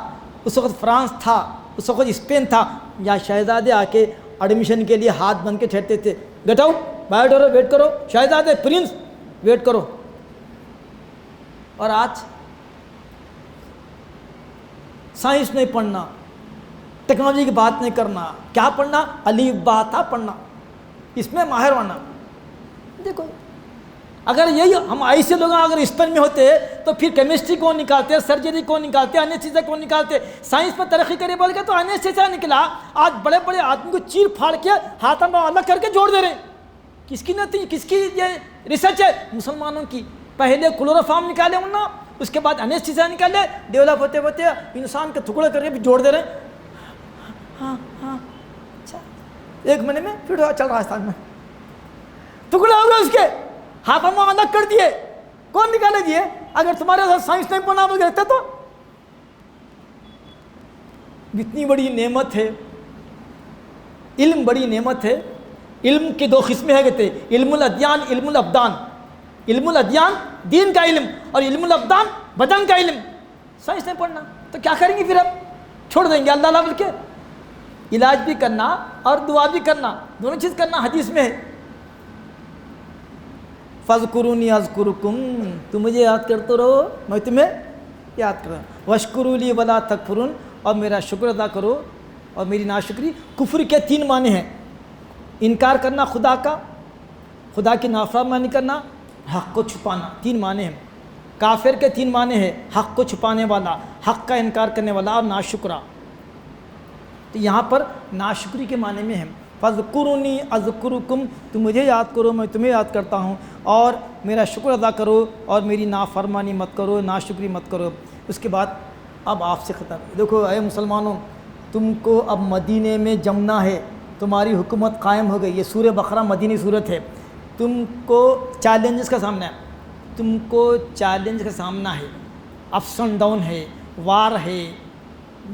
A: اس وقت فرانس تھا، اس وقت اسپین تھا. یا شہزادے آ کے ایڈمیشن کے لیے ہاتھ بن کے ٹھہرتے تھے، گیٹ آؤٹ، باہر ڈورو، ویٹ کرو، شہزادے، پرنس، ویٹ کرو. اور آج سائنس نہیں پڑھنا، ٹیکنالوجی کی بات نہیں کرنا، کیا پڑھنا؟ الف با تا پڑھنا، اس میں ماہر ہونا. دیکھو اگر یہی ہم ایسے لوگ اگر اسپین میں ہوتے تو پھر کیمسٹری کون نکالتے، سرجری کون نکالتے، انیستھیسیا کون نکالتے. سائنس پر ترقی کرے بول کے تو انیستھیسیا نکلا. آج بڑے بڑے آدمی کو چیر پھاڑ کے ہاتھ میں الگ کر کے جوڑ دے رہے ہیں. کس کی نتیجہ، کس کی یہ ریسرچ ہے؟ مسلمانوں کی. پہلے کلوروفارم نکالے انہوں، اس کے بعد انیستھیسیا نکالے، ڈیولپ ہوتے انسان کے ٹکڑے کر کے جوڑ دے رہے ہیں. ہاں اچھا، 1 مہینے میں پھر چل رہا ہے میں ٹکڑے ہو گئے اس کے، ہاتھ میں الگ کر دیے. کون نکالے دیے؟ اگر تمہارے ساتھ سائنس نہیں پڑھنا رہتا تو. اتنی بڑی نعمت ہے علم، بڑی نعمت ہے. علم کی 2 قسمیں ہے کہتے، علم الادیان، علم الابدان. علم الادیان دین کا علم، اور علم الابدان بدن کا علم. سائنس نہیں پڑھنا تو کیا کریں گے؟ پھر اب چھوڑ دیں گے اللہ اللہ بول کے. علاج بھی کرنا اور دعا بھی کرنا، دونوں چیز کرنا حدیث میں ہے. فَاذْكُرُونِي أَذْكُرُكُمْ، تم مجھے یاد کرتے رہو میں تمہیں یاد کروں. وَاشْكُرُوا لِي وَلَا تَكْفُرُونَ، اور میرا شکر ادا کرو اور میری ناشکری. کفر کے 3 معنی ہیں: انکار کرنا خدا کا، خدا کی نافرمانی کرنا، حق کو چھپانا. 3 معنی ہیں. کافر کے 3 معنی ہیں: حق کو چھپانے والا، حق کا انکار کرنے والا، اور ناشکرا. تو یہاں پر ناشکری کے معنی میں ہے. فَاذْكُرُونِي أَذْكُرُكُمْ، تم مجھے یاد کرو میں تمہیں یاد کرتا ہوں، اور میرا شکر ادا کرو اور میری نافرمانی مت کرو، ناشکری مت کرو. اس کے بعد اب آپ سے ختم. دیکھو اے مسلمانوں، تم کو اب مدینے میں جمنا ہے، تمہاری حکومت قائم ہو گئی. یہ سورہ بقرہ مدینی صورت ہے. تم کو چیلنجز کا سامنا ہے، تم کو چیلنج کا سامنا ہے. اپس اینڈ ڈاؤن ہے، وار ہے،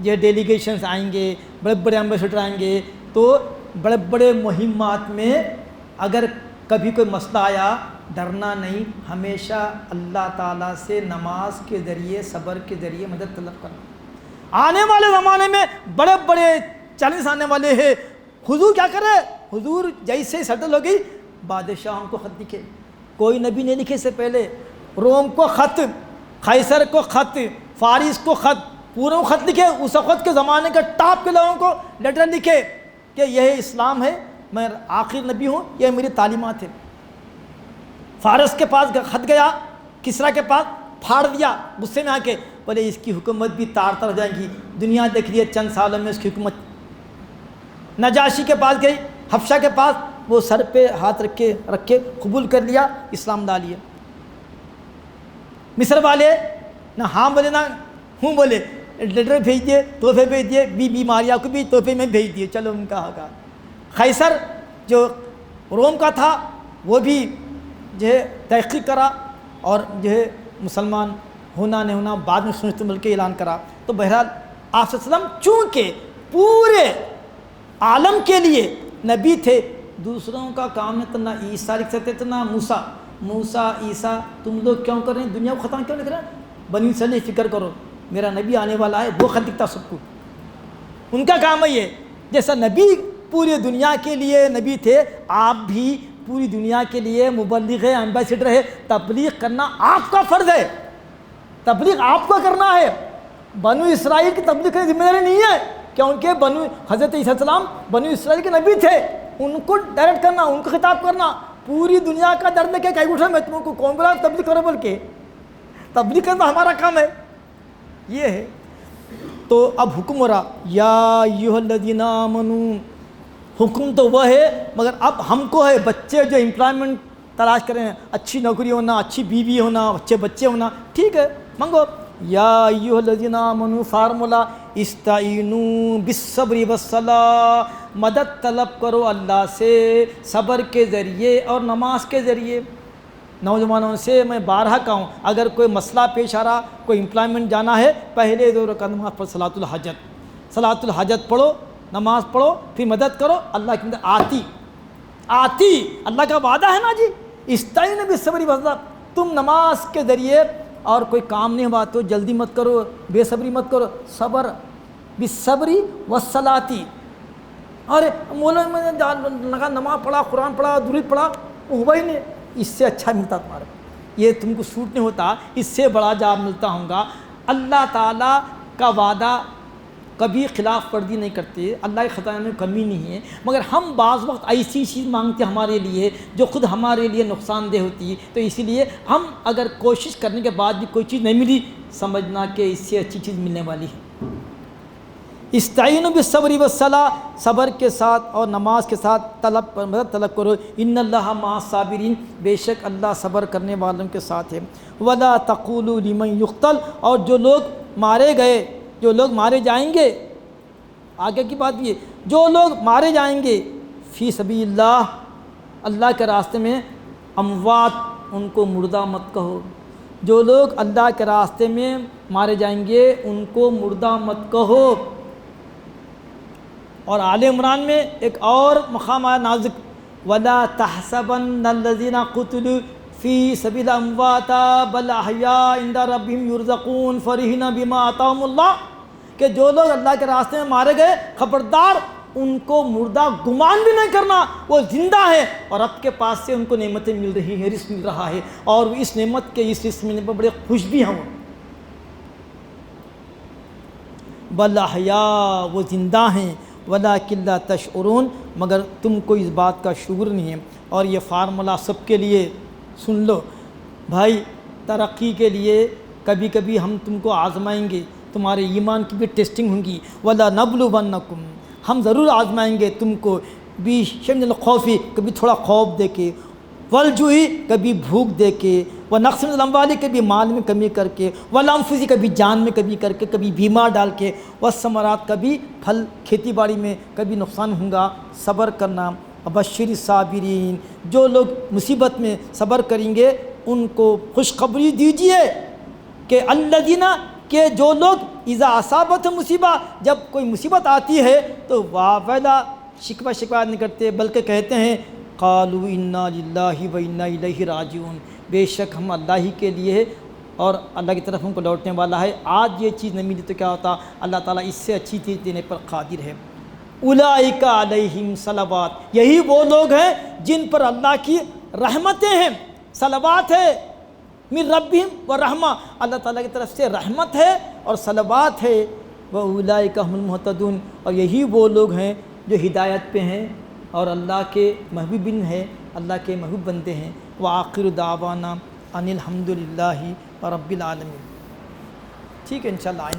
A: یہ ڈیلیگیشنز آئیں گے، بڑے بڑے ایمبیسڈر آئیں گے. تو بڑے بڑے مہمات میں اگر کبھی کوئی مسئلہ آیا، ڈرنا نہیں، ہمیشہ اللہ تعالیٰ سے نماز کے ذریعے، صبر کے ذریعے مدد طلب کرنا. آنے والے زمانے میں بڑے بڑے چیلنج آنے والے ہیں. حضور کیا کرے؟ حضور جیسے سیٹل ہو گئی، بادشاہوں کو خط لکھے. کوئی نبی نہیں لکھے سے پہلے. روم کو خط، قیصر کو خط، فارس کو خط، پوروں خط لکھے. اس وقت کے زمانے کے ٹاپ کے لوگوں کو لیٹر لکھے کہ یہ اسلام ہے، میں آخر نبی ہوں، یہ میری تعلیمات ہیں. فارس کے پاس خط گیا، کسریٰ کے پاس پھاڑ دیا غصے میں آ کے، بولے اس کی حکومت بھی تار تار ہو جائے گی. دنیا دیکھ لیے چند سالوں میں اس کی حکومت. نجاشی کے پاس گئی، حبشہ کے پاس وہ سر پہ ہاتھ رکھ کے قبول کر لیا، اسلام ڈالیے۔ مصر والے نہ ہاں بولے نہ ہوں بولے، لیٹر بھیج دیے، تحفے بھیج دیے، بیماریاں کو بھی تحفے میں بھیج دیے، چلو ان کا حق۔ قیصر جو روم کا تھا وہ بھی جو ہے تحقیق کرا اور جو ہے مسلمان ہونا نہیں ہونا بعد میں سوچتے مل کے اعلان کرا۔ تو بہرحال آپ صلی اللہ علیہ وسلم چونکہ پورے عالم کے لیے نبی تھے، دوسروں کا کام ہے تو نہ عیسیٰ لکھ سکتے تھے نہ موسیٰ عیسیٰ، تم لوگ کیوں کر رہے ہیں، دنیا کو ختم کیوں لکھ رہے ہیں؟ بنی اسرائیل فکر کرو، میرا نبی آنے والا ہے، وہ خط لکھتا سب کو، ان کا کام ہے یہ۔ جیسا نبی پوری دنیا کے لیے نبی تھے، آپ بھی پوری دنیا کے لیے مبلغ ہے، ایمبیسڈر ہے، تبلیغ کرنا آپ کا فرض ہے، تبلیغ آپ کو کرنا ہے۔ بنو اسرائیل کی تبلیغ کی ذمہ داری نہیں ہے، کیونکہ حضرت عیسیٰ علیہ السلام بنو اسرائیل کے نبی تھے، ان کو ڈائریکٹ کرنا، ان کو خطاب کرنا، پوری دنیا کا درد لے کے کہیں اٹھا میں تم کو کون بولا تبلیغ کرو بول کے؟ تبلیغ کرنا ہمارا کام ہے، یہ ہے۔ تو اب حکم ہو رہا یا ایھا الذین آمنوا، حکم تو وہ ہے مگر اب ہم کو ہے بچے جو امپلائمنٹ تلاش کریں، اچھی نوکری ہونا، اچھی بیوی ہونا، اچھے بچے ہونا، ٹھیک ہے منگو۔ یا ایھا الذین آمنوا فارمولا استعینوا بالصبر والصلاۃ، مدد طلب کرو اللہ سے صبر کے ذریعے اور نماز کے ذریعے۔ نوجوانوں سے میں بارہا کہوں، اگر کوئی مسئلہ پیش آ رہا، کوئی امپلائمنٹ جانا ہے، پہلے 2 رکعت نماز پڑھ، صلاۃ الحاجت پڑھو، نماز پڑھو، پھر مدد کرو، اللہ کی مدد آتی، اللہ کا وعدہ ہے نا جی، استعینوا بالصبر والصلاۃ، تم نماز کے ذریعے اور کوئی کام نہیں ہوا تو جلدی مت کرو، بے صبری مت کرو، صبر بالصبر والصلاۃ۔ ارے مولا میں نے لگا نماز پڑھا، قرآن پڑھا، درود پڑھا، ہوا ہی نہیں، اس سے اچھا ملتا تمہارے، یہ تم کو سوٹ نہیں ہوتا، اس سے بڑا جاب ملتا ہوگا۔ اللہ تعالیٰ کا وعدہ کبھی خلاف ورزی نہیں کرتے، اللہ کے خزانے میں کمی نہیں ہے، مگر ہم بعض وقت ایسی چیز مانگتے ہیں ہمارے لیے جو خود ہمارے لیے نقصان دہ ہوتی ہے، تو اسی لیے ہم اگر کوشش کرنے کے بعد بھی کوئی چیز نہیں ملی، سمجھنا کہ اس سے اچھی چیز ملنے والی ہے۔ استعینوا بالصبر والصلاۃ، صبر کے ساتھ اور نماز کے ساتھ مدد طلب کرو، ان اللہ مع الصابرین، بے شک اللہ صبر کرنے والوں کے ساتھ ہے۔ ولا تقولوا لمن یقتل، اور جو لوگ مارے گئے، جو لوگ مارے جائیں گے، آگے کی بات یہ، جو لوگ مارے جائیں گے فی سبیل اللہ، اللہ کے راستے میں، اموات، ان کو مردہ مت کہو، جو لوگ اللہ کے راستے میں مارے جائیں گے ان کو مردہ مت کہو۔ اور آل عمران میں ایک اور مقام آیا نازک، وَلَا تَحْسَبَنَّ الَّذِينَ قُتِلُوا فِي سَبِيلِ أَمْوَاتًا بَلْ أَحْيَاءٌ عِندَ رَبِّهِمْ يُرْزَقُونَ فَرِحِينَ بِمَا آتَاهُمُ اللَّهُ، کہ جو لوگ اللہ کے راستے میں مارے گئے، خبردار ان کو مردہ گمان بھی نہیں کرنا، وہ زندہ ہے اور رب کے پاس سے ان کو نعمتیں مل رہی ہیں، رزق مل رہا ہے، اور اس نعمت کے اس رزق ملنے پر بڑے خوش بھی ہیں۔ بَلْ أَحْيَاءٌ، وہ زندہ ہیں، وَلَٰكِن لَا تَشْعُرُونَ، مگر تم کو اس بات کا شعور نہیں ہے۔ اور یہ فارمولہ سب کے لیے سن لو بھائی، ترقی کے لیے کبھی کبھی ہم تم کو آزمائیں گے، تمہارے ایمان کی بھی ٹیسٹنگ ہوں گی، وَلَنَبْلُوَنَّکُمْ، ہم ضرور آزمائیں گے تم کو، بِشَیْءٍ مِنَ الْخَوْفِ، کبھی تھوڑا خوف دے کے، وَالْجُوعِ، کبھی بھوک دے کے، وَنَقْصٍ مِنَ الْأَمْوَالِ، کبھی مال میں کمی کر کے، وَالْأَنفُسِ، کبھی جان میں کمی کر کے، کبھی بیمار ڈال کے، وَالثَّمَرَاتِ، کبھی پھل کھیتی باڑی میں کبھی نقصان ہوگا، صبر کرنا۔ وَبَشِّرِ الصَّابِرِينَ، جو لوگ مصیبت میں صبر کریں گے ان کو خوشخبری دیجیے کہ الذین، کہ جو لوگ اذا اصابت مصیبہ، جب کوئی مصیبت آتی ہے تو واویلا، شکوہ شکایت نہیں کرتے بلکہ کہتے ہیں قالوا انا للہ و انا الیہ راجعون، بے شک ہم اللہ ہی کے لیے ہے اور اللہ کی طرف ہم کو لوٹنے والا ہے۔ آج یہ چیز نہیں ملی تو کیا ہوتا، اللہ تعالیٰ اس سے اچھی چیز دینے پر قادر ہے۔ اولئک علیہم صلوات، یہی وہ لوگ ہیں جن پر اللہ کی رحمتیں ہیں، صلوات ہے، من ربہم و رحمہ، اللہ تعالیٰ کی طرف سے رحمت ہے اور صلوات ہے، واولئک هم المہتدون، اور یہی وہ لوگ ہیں جو ہدایت پہ ہیں اور اللہ کے محبوبین ہیں، اللہ کے محبوب بندے ہیں۔ وآخر دعوانا ان الحمد للہ رب العالمین۔ ٹھیک ہے انشاءاللہ آئیں۔